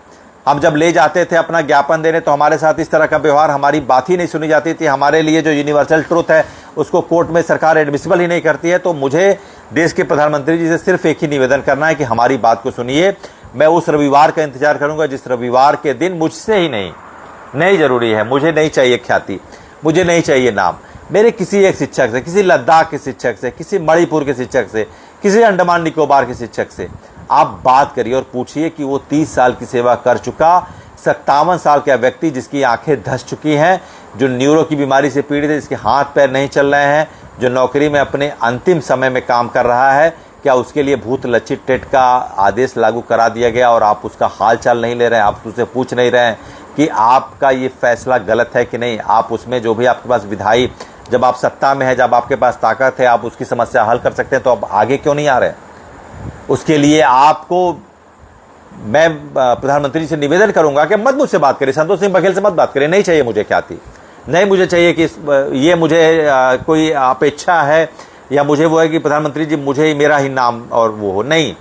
हम जब ले जाते थे अपना ज्ञापन देने तो हमारे साथ इस तरह का व्यवहार, हमारी बात ही नहीं सुनी जाती थी। हमारे लिए जो यूनिवर्सल ट्रूथ है उसको कोर्ट में सरकार एडमिसिबल ही नहीं करती है। तो मुझे देश के प्रधानमंत्री जी से सिर्फ एक ही निवेदन करना है कि हमारी बात को सुनिए। मैं उस रविवार का इंतजार करूंगा जिस रविवार के दिन मुझसे ही नहीं जरूरी है, मुझे नहीं चाहिए ख्याति, मुझे नहीं चाहिए नाम, मेरे किसी एक शिक्षक से, किसी लद्दाख के शिक्षक से, किसी मणिपुर के शिक्षक से, किसी अंडमान निकोबार के शिक्षक से आप बात करिए और पूछिए कि वो 30 साल की सेवा कर चुका 57 साल का व्यक्ति, जिसकी आंखें धंस चुकी हैं, जो न्यूरो की बीमारी से पीड़ित है, जिसके हाथ पैर नहीं चल रहे हैं, जो नौकरी में अपने अंतिम समय में काम कर रहा है, क्या उसके लिए भूत लक्षित टेट का आदेश लागू करा दिया गया और आप उसका हाल चाल नहीं ले रहे हैं? आप उससे पूछ नहीं रहे हैं कि आपका ये फैसला गलत है कि नहीं? आप उसमें जो भी आपके पास विधायी, जब आप सत्ता में है, जब आपके पास ताकत है, आप उसकी समस्या हल कर सकते हैं, तो आप आगे क्यों नहीं आ रहे? उसके लिए आपको मैं प्रधानमंत्री जी से निवेदन करूंगा कि मत मुझसे बात करें, संतोष सिंह बघेल से मत बात करें। नहीं चाहिए मुझे ख्याति, नहीं मुझे चाहिए कि ये मुझे कोई अपेक्षा है या मुझे वो है कि प्रधानमंत्री जी मुझे मेरा ही नाम और वो हो। नहीं,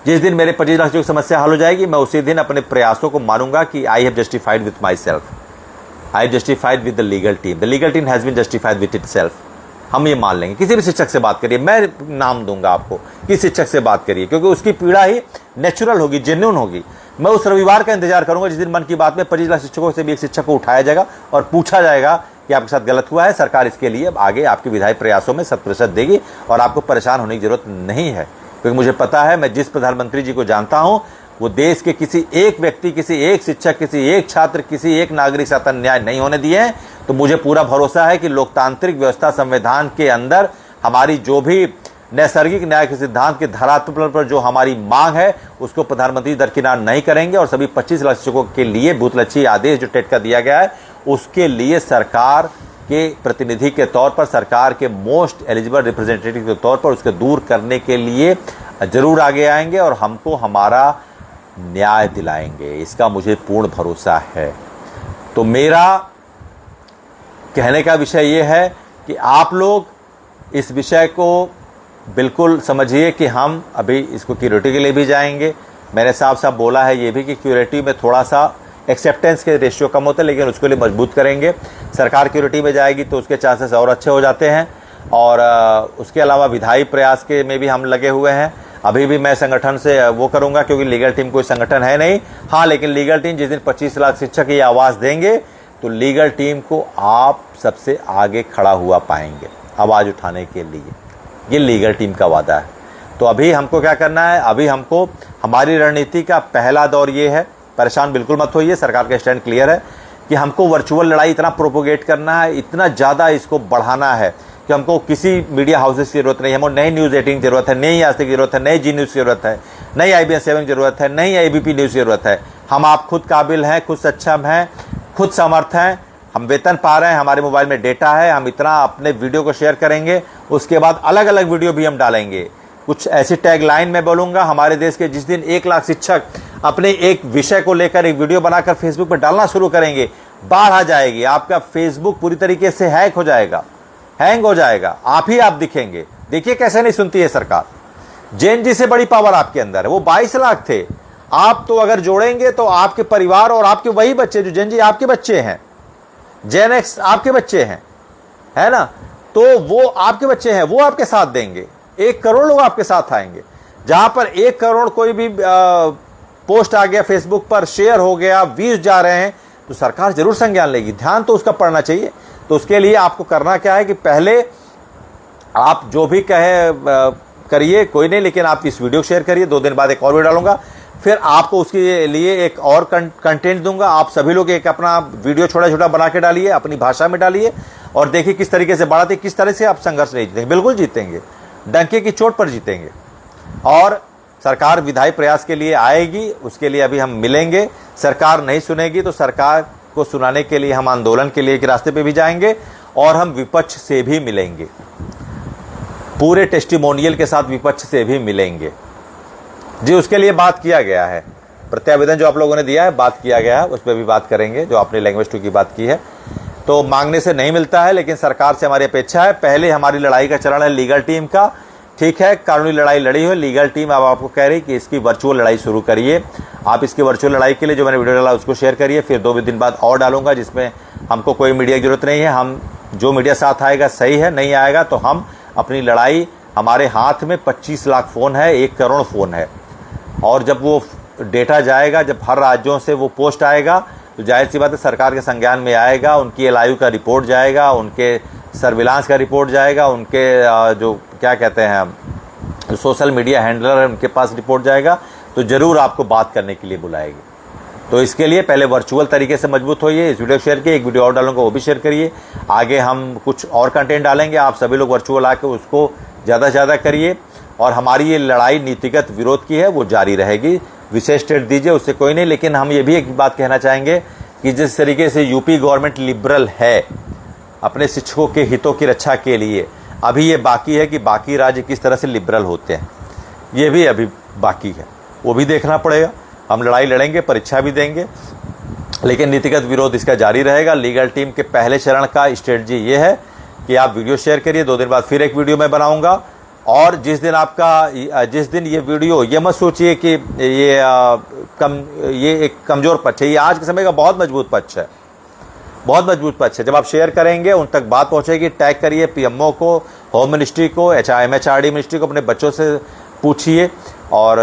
जिस दिन मेरे 25 लाख की समस्या हल हो जाएगी, मैं उसी दिन अपने प्रयासों को मानूंगा कि I have justified with my self, I justified with the legal team has been justified with it self. हम ये मान लेंगे। किसी भी शिक्षक से बात करिए, मैं नाम दूंगा आपको, किस शिक्षक से बात करिए, क्योंकि उसकी पीड़ा ही नेचुरल होगी, जेन्युइन होगी। मैं उस रविवार का इंतजार करूंगा जिस दिन मन की बात में 25 लाख शिक्षकों से भी एक शिक्षक को उठाया जाएगा और पूछा जाएगा कि आपके साथ गलत हुआ है। सरकार इसके लिए आगे आपके विधायी प्रयासों में 100% देगी और आपको परेशान होने की जरूरत नहीं है, क्योंकि मुझे पता है, मैं जिस प्रधानमंत्री जी को जानता हूं, वो देश के किसी एक व्यक्ति, किसी एक शिक्षक, किसी एक छात्र, किसी एक नागरिक साथ अन्याय नहीं होने दिए हैं। तो मुझे पूरा भरोसा है कि लोकतांत्रिक व्यवस्था, संविधान के अंदर हमारी जो भी नैसर्गिक न्याय के सिद्धांत के धरातल पर जो हमारी मांग है, उसको प्रधानमंत्री दरकिनार नहीं करेंगे। और सभी 25 लाख शिक्षकों के लिए भूतलक्षी आदेश जो टेट का दिया गया है, उसके लिए सरकार के प्रतिनिधि के तौर पर, सरकार के मोस्ट एलिजिबल रिप्रेजेंटेटिव के तौर पर उसके दूर करने के लिए जरूर आगे आएंगे और हमको हमारा न्याय दिलाएंगे, इसका मुझे पूर्ण भरोसा है। तो मेरा कहने का विषय ये है कि आप लोग इस विषय को बिल्कुल समझिए कि हम अभी इसको क्यूरेटिव के लिए भी जाएंगे। मैंने साफ साफ बोला है ये भी कि क्यूरेटिव में थोड़ा सा एक्सेप्टेंस के रेशियो कम होते हैं, लेकिन उसके लिए मजबूत करेंगे। सरकार क्यूरेटिव में जाएगी तो उसके चांसेस और अच्छे हो जाते हैं। और उसके अलावा विधायी प्रयास के में भी हम लगे हुए हैं। अभी भी मैं संगठन से वो करूंगा, क्योंकि लीगल टीम कोई संगठन है नहीं। हाँ, लेकिन लीगल टीम जिस दिन 25 लाख शिक्षक ये आवाज़ देंगे तो लीगल टीम को आप सबसे आगे खड़ा हुआ पाएंगे आवाज़ उठाने के लिए। ये लीगल टीम का वादा है। तो अभी हमको क्या करना है? अभी हमको हमारी रणनीति का पहला दौर ये है, परेशान बिल्कुल मत होइए, सरकार का स्टैंड क्लियर है कि हमको वर्चुअल लड़ाई इतना प्रोपोगेट करना है, इतना ज़्यादा इसको बढ़ाना है कि हमको किसी मीडिया हाउसेस की जरूरत नहीं है, हमको नई न्यूज़ 18 की जरूरत है, नई आज तक की जरूरत है, नई जी न्यूज़ की जरूरत है, नई IBN 7 की जरूरत है, नई ABP न्यूज़ की जरूरत है। हम आप खुद काबिल हैं, खुद सक्षम हैं, खुद समर्थ हैं, हम वेतन पा रहे हैं, हमारे मोबाइल में डेटा है, हम इतना अपने वीडियो को शेयर करेंगे। उसके बाद अलग अलग वीडियो भी हम डालेंगे। कुछ ऐसी टैगलाइन मैं बोलूँगा हमारे देश के, जिस दिन 1 लाख शिक्षक अपने एक विषय को लेकर एक वीडियो बनाकर फेसबुक पर डालना शुरू करेंगे, बाढ़ आ जाएगी। आपका फेसबुक पूरी तरीके से हैक हो जाएगा, हैंग हो जाएगा, आप ही आप दिखेंगे। देखिए कैसे नहीं सुनती है सरकार। जेन जी से बड़ी पावर आपके अंदर है। वो 22 लाख थे, आप तो अगर जोड़ेंगे तो आपके परिवार और आपके वही बच्चे जो जेन जी आपके बच्चे हैं, जेन एक्स आपके बच्चे हैं, है ना, तो वो आपके बच्चे हैं, वो आपके साथ देंगे। 1 करोड़ लोग आपके साथ आएंगे। जहां पर 1 करोड़ कोई भी पोस्ट आ गया फेसबुक पर, शेयर हो गया, व्यूज जा रहे हैं, तो सरकार जरूर संज्ञान लेगी। ध्यान तो उसका पड़ना चाहिए। तो उसके लिए आपको करना क्या है कि पहले आप जो भी कहे करिए, कोई नहीं, लेकिन आप इस वीडियो शेयर करिए। 2 दिन बाद एक और वीडियो डालूंगा। फिर आपको उसके लिए एक और कंटेंट दूंगा। आप सभी लोग एक अपना वीडियो छोटा छोटा बना के डालिए, अपनी भाषा में डालिए और देखिए किस तरीके से बढ़ाते, किस तरह से आप संघर्ष नहीं जीतेंगे। बिल्कुल जीतेंगे, डंके की चोट पर जीतेंगे। और सरकार विधायी प्रयास के लिए आएगी, उसके लिए अभी हम मिलेंगे। सरकार नहीं सुनेगी तो सरकार को सुनाने के लिए हम आंदोलन के लिए एक रास्ते पे भी जाएंगे और हम विपक्ष से भी मिलेंगे, पूरे टेस्टिमोनियल के साथ विपक्ष से भी मिलेंगे जी। उसके लिए बात किया गया है, प्रत्यावेदन जो आप लोगों ने दिया है बात किया गया है, उस पर भी बात करेंगे। जो आपने लैंग्वेज 2 की बात की है तो मांगने से नहीं मिलता है, लेकिन सरकार से हमारी अपेक्षा है। पहले हमारी लड़ाई का चरण है लीगल टीम का, ठीक है, कानूनी लड़ाई लड़ी हो, लीगल टीम अब आपको कह रही कि इसकी वर्चुअल लड़ाई शुरू करिए। आप इसकी वर्चुअल लड़ाई के लिए जो मैंने वीडियो डाला उसको शेयर करिए, फिर 2 दिन बाद और डालूंगा जिसमें हमको कोई मीडिया की जरूरत नहीं है। हम जो मीडिया साथ आएगा सही है, नहीं आएगा तो हम अपनी लड़ाई, हमारे हाथ में 25 लाख फ़ोन है, 1 करोड़ फ़ोन है। और जब वो डेटा जाएगा, जब हर राज्यों से वो पोस्ट आएगा तो जाहिर सी बात है सरकार के संज्ञान में आएगा, उनकी LIU का रिपोर्ट जाएगा, उनके सर्विलांस का रिपोर्ट जाएगा, उनके जो क्या कहते हैं सोशल मीडिया हैंडलर है उनके पास रिपोर्ट जाएगा, तो ज़रूर आपको बात करने के लिए बुलाएगी। तो इसके लिए पहले वर्चुअल तरीके से मजबूत होइए। इस वीडियो शेयर किए, एक वीडियो और डालूंगा वो भी शेयर करिए। आगे हम कुछ और कंटेंट डालेंगे, आप सभी लोग वर्चुअल आके उसको ज़्यादा से ज़्यादा करिए। और हमारी ये लड़ाई नीतिगत विरोध की है वो जारी रहेगी। विशेष स्टेट दीजिए, उससे कोई नहीं, लेकिन हम ये भी एक बात कहना चाहेंगे कि जिस तरीके से यूपी गवर्नमेंट लिबरल है अपने शिक्षकों के हितों की रक्षा के लिए, अभी ये बाकी है कि बाकी राज्य किस तरह से लिबरल होते हैं, ये भी अभी बाकी है, वो भी देखना पड़ेगा। हम लड़ाई लड़ेंगे, परीक्षा भी देंगे, लेकिन नीतिगत विरोध इसका जारी रहेगा। लीगल टीम के पहले चरण का स्ट्रेटजी ये है कि आप वीडियो शेयर करिए, 2 दिन बाद फिर एक वीडियो मैं बनाऊंगा। और जिस दिन ये वीडियो, ये मत सोचिए कि ये एक कमज़ोर पक्ष है, ये आज के समय का बहुत मजबूत पक्ष है, बहुत मजबूत पक्ष है। जब आप शेयर करेंगे उन तक बात पहुंचेगी। टैग करिए PMO को, होम मिनिस्ट्री को, MHRD मिनिस्ट्री को, अपने बच्चों से पूछिए, और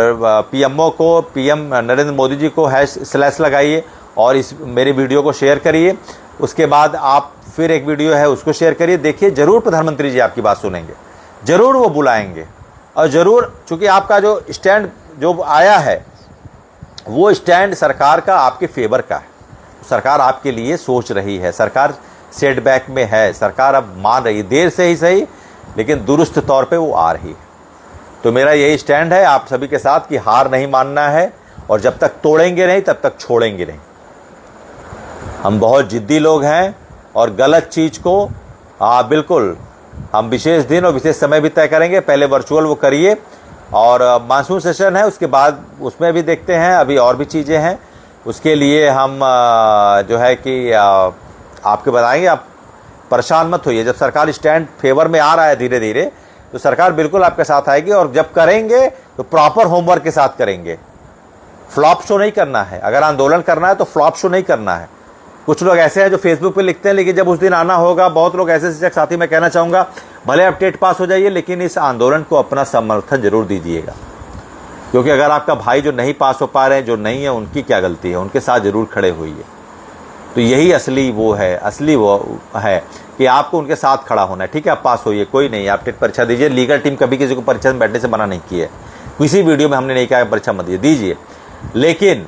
PMO को, PM नरेंद्र मोदी जी को # लगाइए और इस मेरे वीडियो को शेयर करिए। उसके बाद आप फिर एक वीडियो है उसको शेयर करिए। देखिए ज़रूर प्रधानमंत्री जी आपकी बात सुनेंगे, ज़रूर वो बुलाएंगे, और ज़रूर, चूँकि आपका जो स्टैंड जो आया है वो स्टैंड सरकार का आपके फेवर का है। सरकार आपके लिए सोच रही है, सरकार सेटबैक में है, सरकार अब मान रही है, देर से ही सही लेकिन दुरुस्त तौर पे वो आ रही है। तो मेरा यही स्टैंड है आप सभी के साथ कि हार नहीं मानना है, और जब तक तोड़ेंगे नहीं तब तक छोड़ेंगे नहीं। हम बहुत जिद्दी लोग हैं और गलत चीज़ को बिल्कुल हम विशेष दिन और विशेष समय भी तय करेंगे। पहले वर्चुअल वो करिए, और मानसून सेशन है उसके बाद उसमें भी देखते हैं, अभी और भी चीज़ें हैं, उसके लिए हम जो है कि आपके बताएंगे। आप परेशान मत होइए, जब सरकार स्टैंड फेवर में आ रहा है धीरे धीरे तो सरकार बिल्कुल आपके साथ आएगी। और जब करेंगे तो प्रॉपर होमवर्क के साथ करेंगे, फ्लॉप शो नहीं करना है। अगर आंदोलन करना है तो फ्लॉप शो नहीं करना है। कुछ लोग ऐसे हैं जो फेसबुक पे लिखते हैं, लेकिन जब उस दिन आना होगा, बहुत लोग ऐसे शिक्षक साथी मैं कहना चाहूँगा, भले आप टेट पास हो जाइए लेकिन इस आंदोलन को अपना समर्थन जरूर दीजिएगा, क्योंकि अगर आपका भाई जो नहीं पास हो पा रहे हैं, जो नहीं है, उनकी क्या गलती है, उनके साथ जरूर खड़े होइए। तो यही असली वो है कि आपको उनके साथ खड़ा होना है। ठीक है, आप पास होइए, कोई नहीं, आप टेट परीक्षा दीजिए। लीगल टीम कभी किसी को परीक्षा में बैठने से मना नहीं किया है, किसी वीडियो में हमने नहीं कहा परीक्षा मत दीजिए, लेकिन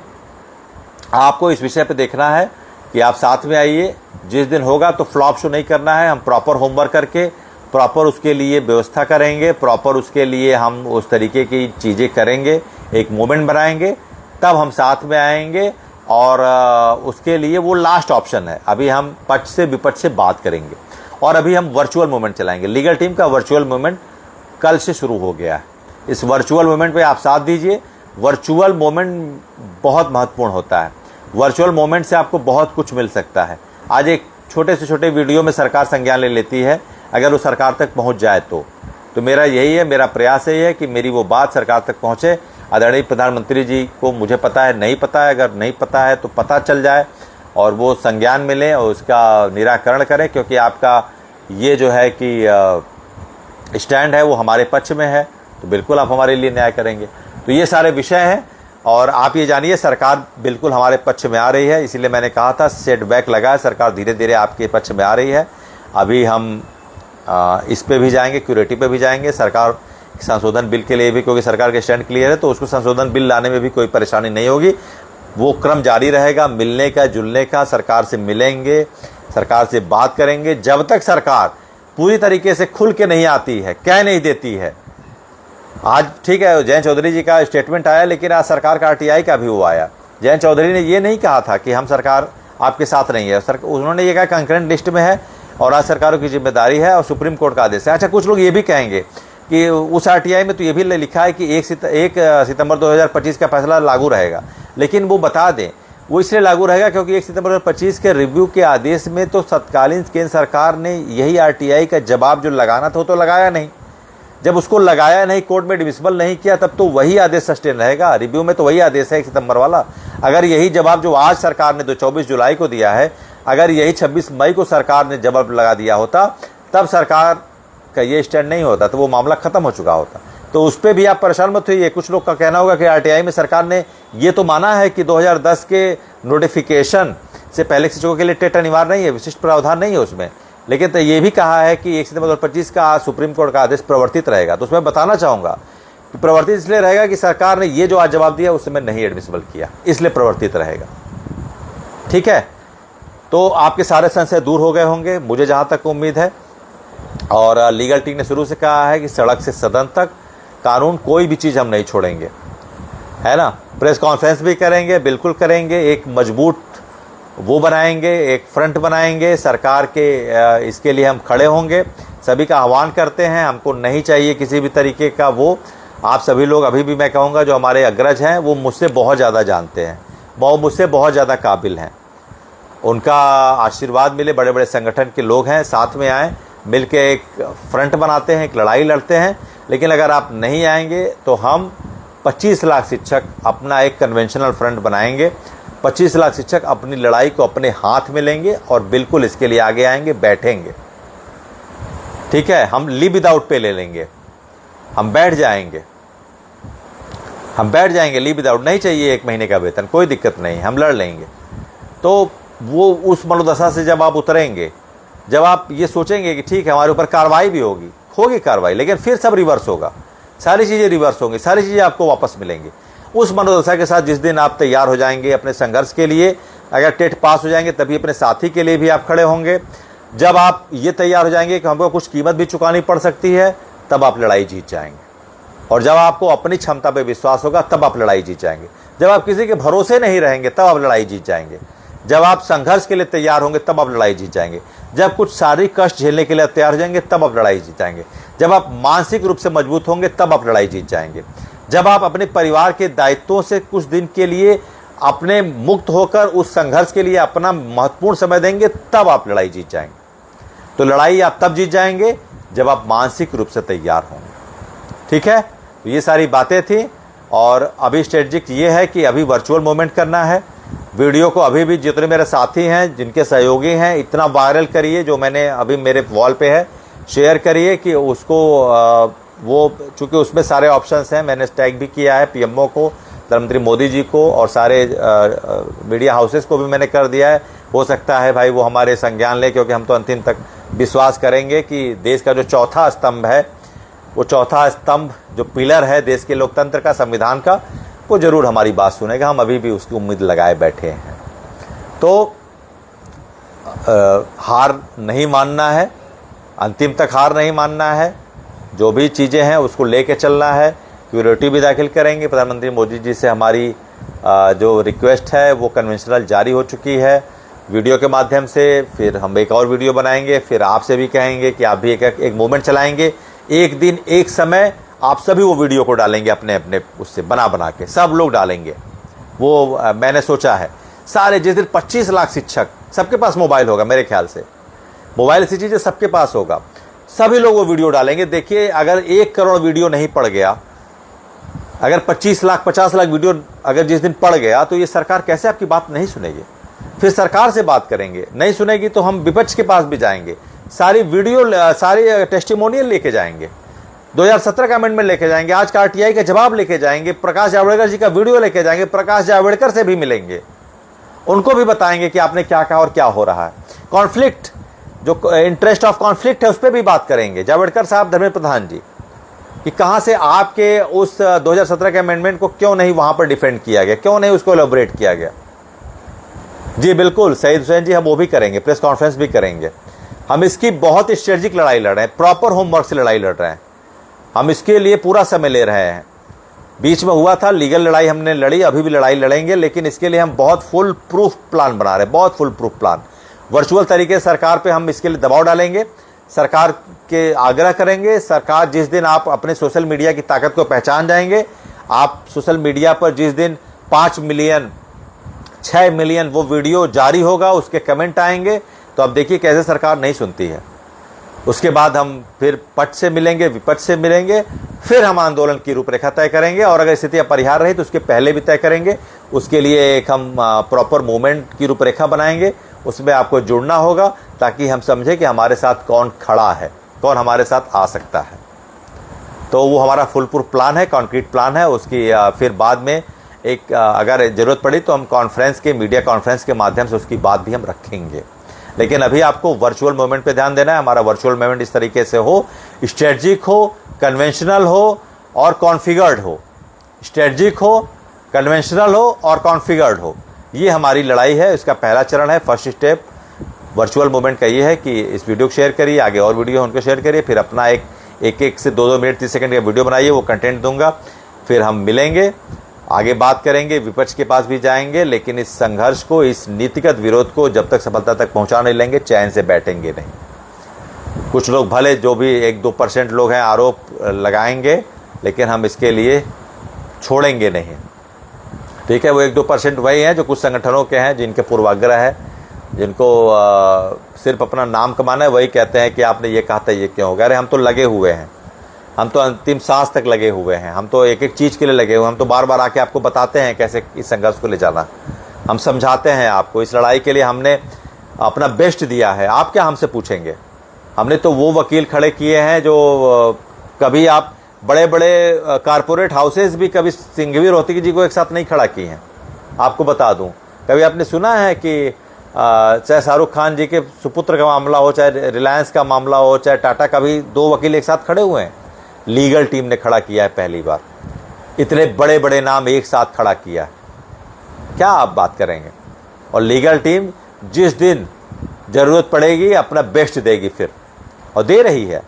आपको इस विषय पर देखना है कि आप साथ में आइए। जिस दिन होगा तो फ्लॉप शो नहीं करना है, हम प्रॉपर होमवर्क करके प्रॉपर उसके लिए व्यवस्था करेंगे, प्रॉपर उसके लिए हम उस तरीके की चीज़ें करेंगे, एक मोमेंट बनाएंगे, तब हम साथ में आएंगे। और उसके लिए वो लास्ट ऑप्शन है। अभी हम पक्ष से विपक्ष से बात करेंगे, और अभी हम वर्चुअल मूवमेंट चलाएंगे। लीगल टीम का वर्चुअल मूवमेंट कल से शुरू हो गया है। इस वर्चुअल मूवमेंट पे आप साथ दीजिए। वर्चुअल मूवमेंट बहुत महत्वपूर्ण होता है, वर्चुअल मूवमेंट से आपको बहुत कुछ मिल सकता है। आज एक छोटे से छोटे वीडियो में सरकार संज्ञान ले लेती है, अगर वो सरकार तक पहुंच जाए तो मेरा यही है, मेरा प्रयास यही है कि मेरी वो बात सरकार तक पहुंचे। आदरणीय प्रधानमंत्री जी को मुझे पता है, नहीं पता है, अगर नहीं पता है तो पता चल जाए और वो संज्ञान में लें और उसका निराकरण करें, क्योंकि आपका ये जो है कि स्टैंड है वो हमारे पक्ष में है, तो बिल्कुल आप हमारे लिए न्याय करेंगे। तो ये सारे विषय हैं, और आप ये जानिए सरकार बिल्कुल हमारे पक्ष में आ रही है। इसीलिए मैंने कहा था सेटबैक लगा है, सरकार धीरे धीरे आपके पक्ष में आ रही है। अभी हम इस पे भी जाएंगे, क्यूरेटिव पे भी जाएंगे। सरकार संशोधन बिल के लिए भी, क्योंकि सरकार के स्टैंड क्लियर है, तो उसको संशोधन बिल लाने में भी कोई परेशानी नहीं होगी। वो क्रम जारी रहेगा मिलने का, जुलने का। सरकार से मिलेंगे, सरकार से बात करेंगे। जब तक सरकार पूरी तरीके से खुल के नहीं आती है, कह नहीं देती है। आज ठीक है, जयंत चौधरी जी का स्टेटमेंट आया, लेकिन आज सरकार का आरटीआई का भी वो आया। जयंत चौधरी ने ये नहीं कहा था कि हम सरकार आपके साथ नहीं है। उन्होंने ये कहा कंकरेंट लिस्ट में है और आज सरकारों की जिम्मेदारी है और सुप्रीम कोर्ट का आदेश है। अच्छा, कुछ लोग ये भी कहेंगे कि उस आरटीआई में तो ये भी लिखा है कि 1 सितंबर 2025 का फैसला लागू रहेगा, लेकिन वो बता दें वो इसलिए लागू रहेगा क्योंकि 1 सितंबर 2025 के रिव्यू के आदेश में तो तत्कालीन केंद्र सरकार ने यही आरटीआई का जवाब जो लगाना था वो तो लगाया नहीं। जब उसको लगाया नहीं, कोर्ट में डिमिसिबल नहीं किया, तब तो वही आदेश सस्टेन रहेगा। रिव्यू में तो वही आदेश है 1 सितंबर वाला। अगर यही जवाब जो आज सरकार ने 24 जुलाई को दिया है, अगर यही 26 मई को सरकार ने जवाब लगा दिया होता, तब सरकार का ये स्टैंड नहीं होता, तो वो मामला खत्म हो चुका होता। तो उस पर भी आप परेशान मत होइए। कुछ लोग का कहना होगा कि आरटीआई में सरकार ने ये तो माना है कि 2010 के नोटिफिकेशन से पहले के शिक्षकों के लिए टेट अनिवार्य नहीं है, विशिष्ट प्रावधान नहीं है उसमें, लेकिन तो ये भी कहा है कि 1 सितंबर 2025 का सुप्रीम कोर्ट का आदेश प्रवर्तित रहेगा। तो उसमें बताना चाहूँगा कि प्रवर्तित इसलिए रहेगा कि सरकार ने ये जो आज जवाब दिया उस समय नहीं एडमिसिबल किया, इसलिए प्रवर्तित रहेगा। ठीक है, तो आपके सारे संशय दूर हो गए होंगे, मुझे जहाँ तक उम्मीद है। और लीगल टीम ने शुरू से कहा है कि सड़क से सदन तक कानून, कोई भी चीज़ हम नहीं छोड़ेंगे, है ना। प्रेस कॉन्फ्रेंस भी करेंगे, बिल्कुल करेंगे। एक मजबूत वो बनाएंगे, एक फ्रंट बनाएंगे सरकार के, इसके लिए हम खड़े होंगे। सभी का आह्वान करते हैं, हमको नहीं चाहिए किसी भी तरीके का वो। आप सभी लोग, अभी भी मैं कहूँगा, जो हमारे अग्रज हैं वो मुझसे बहुत ज़्यादा जानते हैं, वो मुझसे बहुत ज़्यादा काबिल हैं। उनका आशीर्वाद मिले, बड़े बड़े संगठन के लोग हैं, साथ में आएँ, मिल के एक फ्रंट बनाते हैं, एक लड़ाई लड़ते हैं। लेकिन अगर आप नहीं आएंगे तो हम 25 लाख शिक्षक अपना एक कन्वेंशनल फ्रंट बनाएंगे। 25 लाख शिक्षक अपनी लड़ाई को अपने हाथ में लेंगे और बिल्कुल इसके लिए आगे आएंगे, बैठेंगे। ठीक है, हम लीव विदाउट पे ले लेंगे, हम बैठ जाएंगे, लीव विदाउट। नहीं चाहिए 1 महीने का वेतन, कोई दिक्कत नहीं, हम लड़ लेंगे। तो वो उस मनोदशा से जब आप उतरेंगे, जब आप ये सोचेंगे कि ठीक है हमारे ऊपर कार्रवाई भी होगी कार्रवाई, लेकिन फिर सब रिवर्स होगा, सारी चीज़ें रिवर्स होंगी, सारी चीज़ें आपको वापस मिलेंगी। उस मनोदशा के साथ जिस दिन आप तैयार हो जाएंगे अपने संघर्ष के लिए, अगर टेट पास हो जाएंगे तभी अपने साथी के लिए भी आप खड़े होंगे। जब आप ये तैयार हो जाएंगे कि हमको कुछ कीमत भी चुकानी पड़ सकती है, तब आप लड़ाई जीत जाएंगे। और जब आपको अपनी क्षमता पर विश्वास होगा, तब आप लड़ाई जीत जाएंगे। जब आप किसी के भरोसे नहीं रहेंगे, तब आप लड़ाई जीत जाएंगे। जब आप संघर्ष के लिए तैयार होंगे, तब आप लड़ाई जीत जाएंगे। जब कुछ शारीरिक कष्ट झेलने के लिए तैयार हो जाएंगे, तब आप लड़ाई जीत जाएंगे। जब आप मानसिक रूप से मजबूत होंगे, तब आप लड़ाई जीत जाएंगे। जब आप अपने परिवार के दायित्वों से कुछ दिन के लिए अपने मुक्त होकर उस संघर्ष के लिए अपना महत्वपूर्ण समय देंगे, तब आप लड़ाई जीत जाएंगे। तो लड़ाई आप तब जीत जाएंगे जब आप मानसिक रूप से तैयार होंगे। ठीक है, तो ये सारी बातें थी। और अभी स्ट्रेटजिक ये है कि अभी वर्चुअल मूवमेंट करना है। वीडियो को अभी भी जितने मेरे साथी हैं, जिनके सहयोगी हैं, इतना वायरल करिए, जो मैंने अभी मेरे वॉल पे है, शेयर करिए कि उसको वो, चूँकि उसमें सारे ऑप्शंस हैं, मैंने टैग भी किया है पीएमओ को, प्रधानमंत्री मोदी जी को, और सारे मीडिया हाउसेस को भी मैंने कर दिया है। हो सकता है भाई वो हमारे संज्ञान ले, क्योंकि हम तो अंतिम तक विश्वास करेंगे कि देश का जो चौथा स्तंभ है, वो चौथा स्तंभ जो पिलर है देश के लोकतंत्र का, संविधान का, वो ज़रूर हमारी बात सुनेगा। हम अभी भी उसकी उम्मीद लगाए बैठे हैं। तो हार नहीं मानना है, अंतिम तक हार नहीं मानना है। जो भी चीज़ें हैं उसको लेके चलना है। क्यूरेटिव भी दाखिल करेंगे। प्रधानमंत्री मोदी जी से हमारी जो रिक्वेस्ट है वो कन्वेंशनल जारी हो चुकी है वीडियो के माध्यम से। फिर हम एक और वीडियो बनाएंगे, फिर आपसे भी कहेंगे कि आप भी एक मूवमेंट चलाएंगे। एक दिन एक समय आप सभी वो वीडियो को डालेंगे अपने अपने उससे बना के, सब लोग डालेंगे। वो मैंने सोचा है सारे, जिस दिन 25 लाख शिक्षक, सबके पास मोबाइल होगा मेरे ख्याल से, मोबाइल ऐसी चीज़ सबके पास होगा, सभी लोग वो वीडियो डालेंगे। देखिए, अगर 1 करोड़ वीडियो नहीं पड़ गया, अगर 25 लाख 50 लाख वीडियो अगर जिस दिन पड़ गया, तो ये सरकार कैसे आपकी बात नहीं सुनेगी। फिर सरकार से बात करेंगे, नहीं सुनेगी तो हम विपक्ष के पास भी जाएंगे, सारी वीडियो, सारी टेस्टिमोनियल लेके जाएंगे, 2017 का अमेंडमेंट लेके जाएंगे, आज का आरटीआई का जवाब लेके जाएंगे, प्रकाश जावड़ेकर जी का वीडियो लेके जाएंगे, प्रकाश जावड़ेकर से भी मिलेंगे, उनको भी बताएंगे कि आपने क्या कहा और क्या हो रहा है। कॉन्फ्लिक्ट, जो इंटरेस्ट ऑफ कॉन्फ्लिक्ट है, उस पर भी बात करेंगे। जावड़ेकर साहब, धर्मेंद्र प्रधान जी, कि कहाँ से आपके उस 2017 के अमेंडमेंट को क्यों नहीं वहाँ पर डिफेंड किया गया, क्यों नहीं उसको एलोबरेट किया गया। जी बिल्कुल सईद हुसैन जी, हम वो भी करेंगे, प्रेस कॉन्फ्रेंस भी करेंगे। हम इसकी बहुत स्ट्रेटेजिक लड़ाई लड़ रहे हैं, प्रॉपर होमवर्क से लड़ाई लड़ रहे हैं। हम इसके लिए पूरा समय ले रहे हैं। बीच में हुआ था लीगल लड़ाई हमने लड़ी, अभी भी लड़ाई लड़ेंगे, लेकिन इसके लिए हम बहुत फुल प्रूफ प्लान बना रहे हैं, बहुत फुल प्रूफ प्लान। वर्चुअल तरीके से सरकार पे हम इसके लिए दबाव डालेंगे, सरकार के आग्रह करेंगे। सरकार जिस दिन आप अपने सोशल मीडिया की ताकत को पहचान जाएंगे, आप सोशल मीडिया पर जिस दिन 5 मिलियन 6 मिलियन वो वीडियो जारी होगा, उसके कमेंट आएंगे, तो अब देखिए कैसे सरकार नहीं सुनती है। उसके बाद हम फिर पक्ष से मिलेंगे, विपक्ष से मिलेंगे, फिर हम आंदोलन की रूपरेखा तय करेंगे, और अगर स्थिति अपरिहार्य रही तो उसके पहले भी तय करेंगे। उसके लिए एक हम प्रॉपर मूवमेंट की रूपरेखा बनाएंगे, उसमें आपको जुड़ना होगा ताकि हम समझें कि हमारे साथ कौन खड़ा है, कौन हमारे साथ आ सकता है। तो वो हमारा फुल प्रूफ प्लान है, कॉन्क्रीट प्लान है। उसकी फिर बाद में एक अगर ज़रूरत पड़ी तो हम कॉन्फ्रेंस के, मीडिया कॉन्फ्रेंस के माध्यम से उसकी बात भी हम रखेंगे। लेकिन अभी आपको वर्चुअल मूवमेंट पे ध्यान देना है। हमारा वर्चुअल मूवमेंट इस तरीके से हो, स्ट्रेटजिक हो, कन्वेंशनल हो और कॉन्फ़िगर्ड हो। स्ट्रेटजिक हो, कन्वेंशनल हो और कॉन्फ़िगर्ड हो, ये हमारी लड़ाई है। इसका पहला चरण है, फर्स्ट स्टेप वर्चुअल मूवमेंट का ये है कि इस वीडियो को शेयर करिए, आगे और वीडियो उनको शेयर करिए, फिर अपना एक से 2 मिनट 30 सेकंड का वीडियो बनाइए, वो कंटेंट दूंगा। फिर हम मिलेंगे, आगे बात करेंगे, विपक्ष के पास भी जाएंगे, लेकिन इस संघर्ष को, इस नीतिगत विरोध को जब तक सफलता तक पहुंचा नहीं लेंगे, चैन से बैठेंगे नहीं। कुछ लोग भले जो भी 1-2% लोग हैं आरोप लगाएंगे, लेकिन हम इसके लिए छोड़ेंगे नहीं। ठीक है, वो 1-2% वही हैं जो कुछ संगठनों के हैं, जिनके पूर्वाग्रह है, जिनको सिर्फ अपना नाम कमाना है। वही कहते हैं कि आपने ये कहा था, ये क्यों हो गया। अरे हम तो लगे हुए हैं, हम तो अंतिम सांस तक लगे हुए हैं, हम तो एक एक चीज़ के लिए लगे हुए हैं। हम तो बार बार आके आपको बताते हैं कैसे इस संघर्ष को ले जाना, हम समझाते हैं आपको। इस लड़ाई के लिए हमने अपना बेस्ट दिया है। आप क्या हमसे पूछेंगे? हमने तो वो वकील खड़े किए हैं जो कभी आप बड़े बड़े कारपोरेट हाउसेस भी कभी सिंघवी रोहतगी जी को एक साथ नहीं खड़ा किए हैं। आपको बता दूं, कभी आपने सुना है कि चाहे शाहरुख खान जी के सुपुत्र का मामला हो, चाहे रिलायंस का मामला हो, चाहे टाटा का, भी 2 वकील एक साथ खड़े हुए हैं? लीगल टीम ने खड़ा किया है पहली बार, इतने बड़े बड़े नाम एक साथ खड़ा किया है। क्या आप बात करेंगे? और लीगल टीम जिस दिन ज़रूरत पड़ेगी अपना बेस्ट देगी फिर, और दे रही है।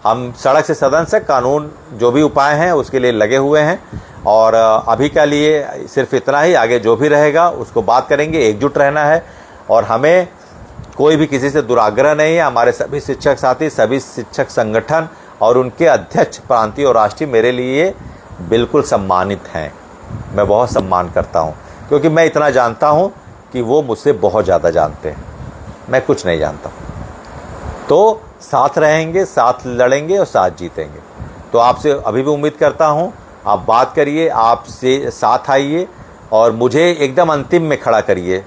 हम सड़क से सदन से कानून जो भी उपाय हैं उसके लिए लगे हुए हैं, और अभी के लिए सिर्फ इतना ही। आगे जो भी रहेगा उसको बात करेंगे, एकजुट रहना है, और हमें कोई भी किसी से दुराग्रह नहीं है। हमारे सभी शिक्षक साथी, सभी शिक्षक संगठन और उनके अध्यक्ष प्रांतीय और राष्ट्रीय मेरे लिए बिल्कुल सम्मानित हैं। मैं बहुत सम्मान करता हूं, क्योंकि मैं इतना जानता हूं कि वो मुझसे बहुत ज़्यादा जानते हैं, मैं कुछ नहीं जानता। तो साथ रहेंगे, साथ लड़ेंगे और साथ जीतेंगे। तो आपसे अभी भी उम्मीद करता हूं, आप बात करिए, आपसे साथ आइए और मुझे एकदम अंतिम में खड़ा करिए।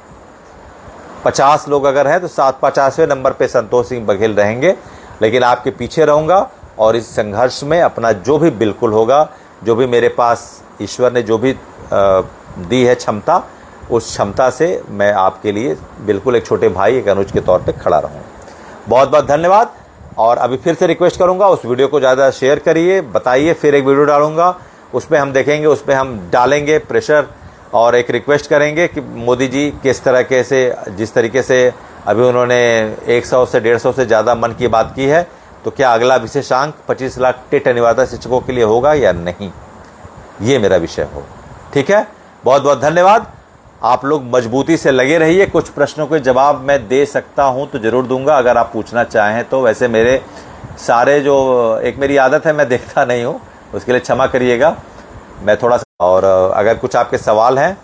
50 लोग अगर हैं तो 50वें नंबर पे संतोष सिंह बघेल रहेंगे, लेकिन आपके पीछे रहूँगा, और इस संघर्ष में अपना जो भी बिल्कुल होगा, जो भी मेरे पास ईश्वर ने जो भी दी है क्षमता, उस क्षमता से मैं आपके लिए बिल्कुल एक छोटे भाई, एक अनुज के तौर पे खड़ा रहूँ। बहुत बहुत धन्यवाद। और अभी फिर से रिक्वेस्ट करूँगा, उस वीडियो को ज़्यादा शेयर करिए, बताइए। फिर एक वीडियो डालूँगा, उसमें हम देखेंगे, उसमें हम डालेंगे प्रेशर, और एक रिक्वेस्ट करेंगे कि मोदी जी किस तरह से, जिस तरीके से अभी उन्होंने 100 से 150 से ज़्यादा मन की बात की है, तो क्या अगला विशेषांक 25 लाख टेट अनिवार्यता शिक्षकों के लिए होगा या नहीं, ये मेरा विषय हो। ठीक है, बहुत बहुत धन्यवाद। आप लोग मजबूती से लगे रहिए। कुछ प्रश्नों के जवाब मैं दे सकता हूं तो ज़रूर दूंगा, अगर आप पूछना चाहें तो। वैसे मेरे सारे जो, एक मेरी आदत है, मैं देखता नहीं हूं, उसके लिए क्षमा करिएगा। मैं थोड़ा सा, और अगर कुछ आपके सवाल हैं।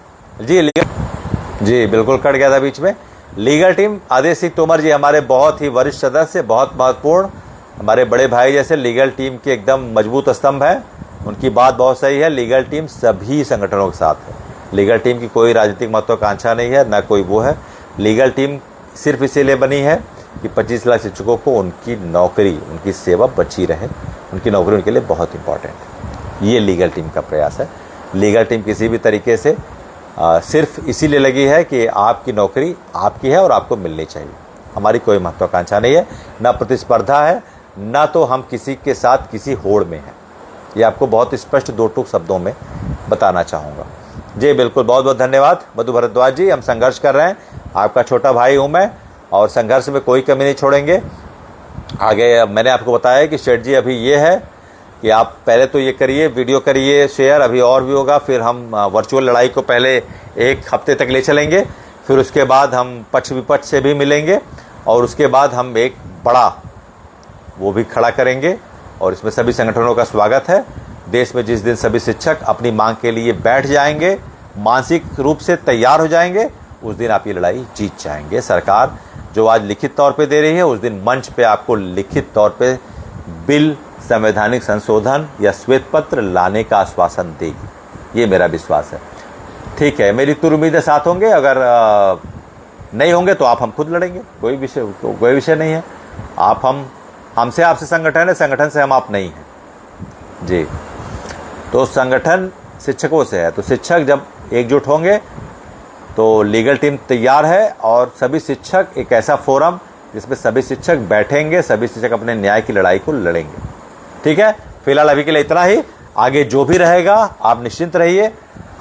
जी बिल्कुल कट गया था बीच में। लीगल टीम, आदेश सिंह तोमर जी हमारे बहुत ही वरिष्ठ सदस्य, बहुत महत्वपूर्ण, हमारे बड़े भाई जैसे लीगल टीम के एकदम मजबूत स्तंभ है। उनकी बात बहुत सही है। लीगल टीम सभी संगठनों के साथ है। लीगल टीम की कोई राजनीतिक महत्वाकांक्षा नहीं है, ना कोई वो है। लीगल टीम सिर्फ इसीलिए बनी है कि 25 लाख शिक्षकों को उनकी नौकरी, उनकी सेवा बची रहे। उनकी नौकरी उनके लिए बहुत इंपॉर्टेंट है। ये लीगल टीम का प्रयास है। लीगल टीम किसी भी तरीके से सिर्फ इसीलिए लगी है कि आपकी नौकरी आपकी है और आपको मिलनी चाहिए। हमारी कोई महत्वाकांक्षा नहीं है, ना प्रतिस्पर्धा है, ना तो हम किसी के साथ किसी होड़ में हैं। ये आपको बहुत स्पष्ट दो टूक शब्दों में बताना चाहूँगा। जी बिल्कुल, बहुत बहुत धन्यवाद मधु भारद्वाज जी। हम संघर्ष कर रहे हैं, आपका छोटा भाई हूँ मैं, और संघर्ष में कोई कमी नहीं छोड़ेंगे। आगे मैंने आपको बताया कि स्ट्रेटजी अभी ये है कि आप पहले तो ये करिए, वीडियो करिए शेयर, अभी और भी होगा। फिर हम वर्चुअल लड़ाई को पहले एक हफ्ते तक ले चलेंगे, फिर उसके बाद हम पक्ष विपक्ष से भी मिलेंगे, और उसके बाद हम एक बड़ा वो भी खड़ा करेंगे, और इसमें सभी संगठनों का स्वागत है। देश में जिस दिन सभी शिक्षक अपनी मांग के लिए बैठ जाएंगे, मानसिक रूप से तैयार हो जाएंगे, उस दिन आप ये लड़ाई जीत जाएंगे। सरकार जो आज लिखित तौर पे दे रही है, उस दिन मंच पे आपको लिखित तौर पे बिल, संवैधानिक संशोधन या श्वेत पत्र लाने का आश्वासन देगी, ये मेरा विश्वास है। ठीक है, मेरी तो उम्मीद है साथ होंगे, अगर नहीं होंगे तो आप हम खुद लड़ेंगे, कोई विषय नहीं है। आप हमसे आपसे संगठन है, संगठन से हम आप नहीं हैं जी। तो संगठन शिक्षकों से है, तो शिक्षक जब एकजुट होंगे तो लीगल टीम तैयार है, और सभी शिक्षक एक ऐसा फोरम जिसमें सभी शिक्षक बैठेंगे, सभी शिक्षक अपने न्याय की लड़ाई को लड़ेंगे। ठीक है, फिलहाल अभी के लिए इतना ही। आगे जो भी रहेगा आप निश्चिंत रहिए,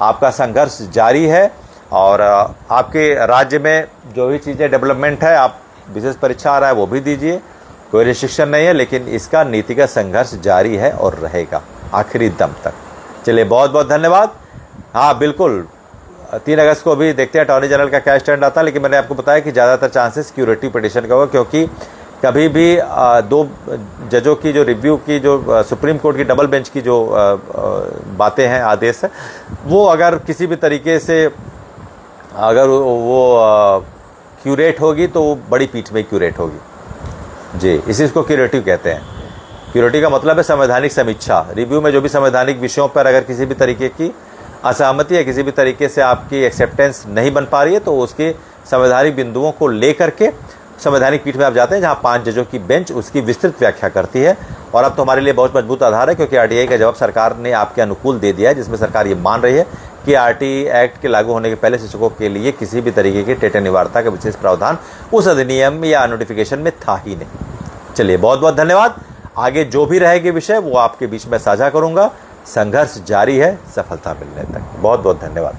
आपका संघर्ष जारी है, और आपके राज्य में जो भी चीज़ें डेवलपमेंट है, आप विशेष परीक्षा आ रहा है वो भी दीजिए, कोई रिस्ट्रिक्शन नहीं है, लेकिन इसका नीतिगत संघर्ष जारी है और रहेगा आखिरी दम तक। चलिए, बहुत बहुत धन्यवाद। हाँ बिल्कुल, 3 अगस्त को भी देखते हैं अटॉर्नी जनरल का क्या स्टैंड आता है, लेकिन मैंने आपको बताया कि ज़्यादातर चांसेस क्यूरेटिव पिटीशन का होगा, क्योंकि कभी भी 2 जजों की जो रिव्यू की, जो सुप्रीम कोर्ट की डबल बेंच की जो बातें हैं, आदेश है, वो अगर किसी भी तरीके से अगर वो क्यूरेट होगी तो वो बड़ी पीठ में क्यूरेट होगी जी। इसी को क्यूरेटिव कहते हैं। क्यूरेटिव का मतलब है संवैधानिक समीक्षा। रिव्यू में जो भी संवैधानिक विषयों पर अगर किसी भी तरीके की असहमति या किसी भी तरीके से आपकी एक्सेप्टेंस नहीं बन पा रही है, तो उसके संवैधानिक बिंदुओं को लेकर के संवैधानिक पीठ में आप जाते हैं, जहां 5 जजों की बेंच उसकी विस्तृत व्याख्या करती है। और अब तो हमारे लिए बहुत मजबूत आधार है, क्योंकि आरटीआई का जवाब सरकार ने आपके अनुकूल दे दिया है, जिसमें सरकार ये मान रही है कि आरटीआई एक्ट के लागू होने के पहले शिक्षकों के लिए किसी भी तरीके की टेट अनिवार्यता का विशेष प्रावधान उस अधिनियम या नोटिफिकेशन में था ही नहीं। चलिए, बहुत बहुत धन्यवाद। आगे जो भी रहेगी विषय वो आपके बीच में साझा करूंगा। संघर्ष जारी है सफलता मिलने तक। बहुत बहुत धन्यवाद।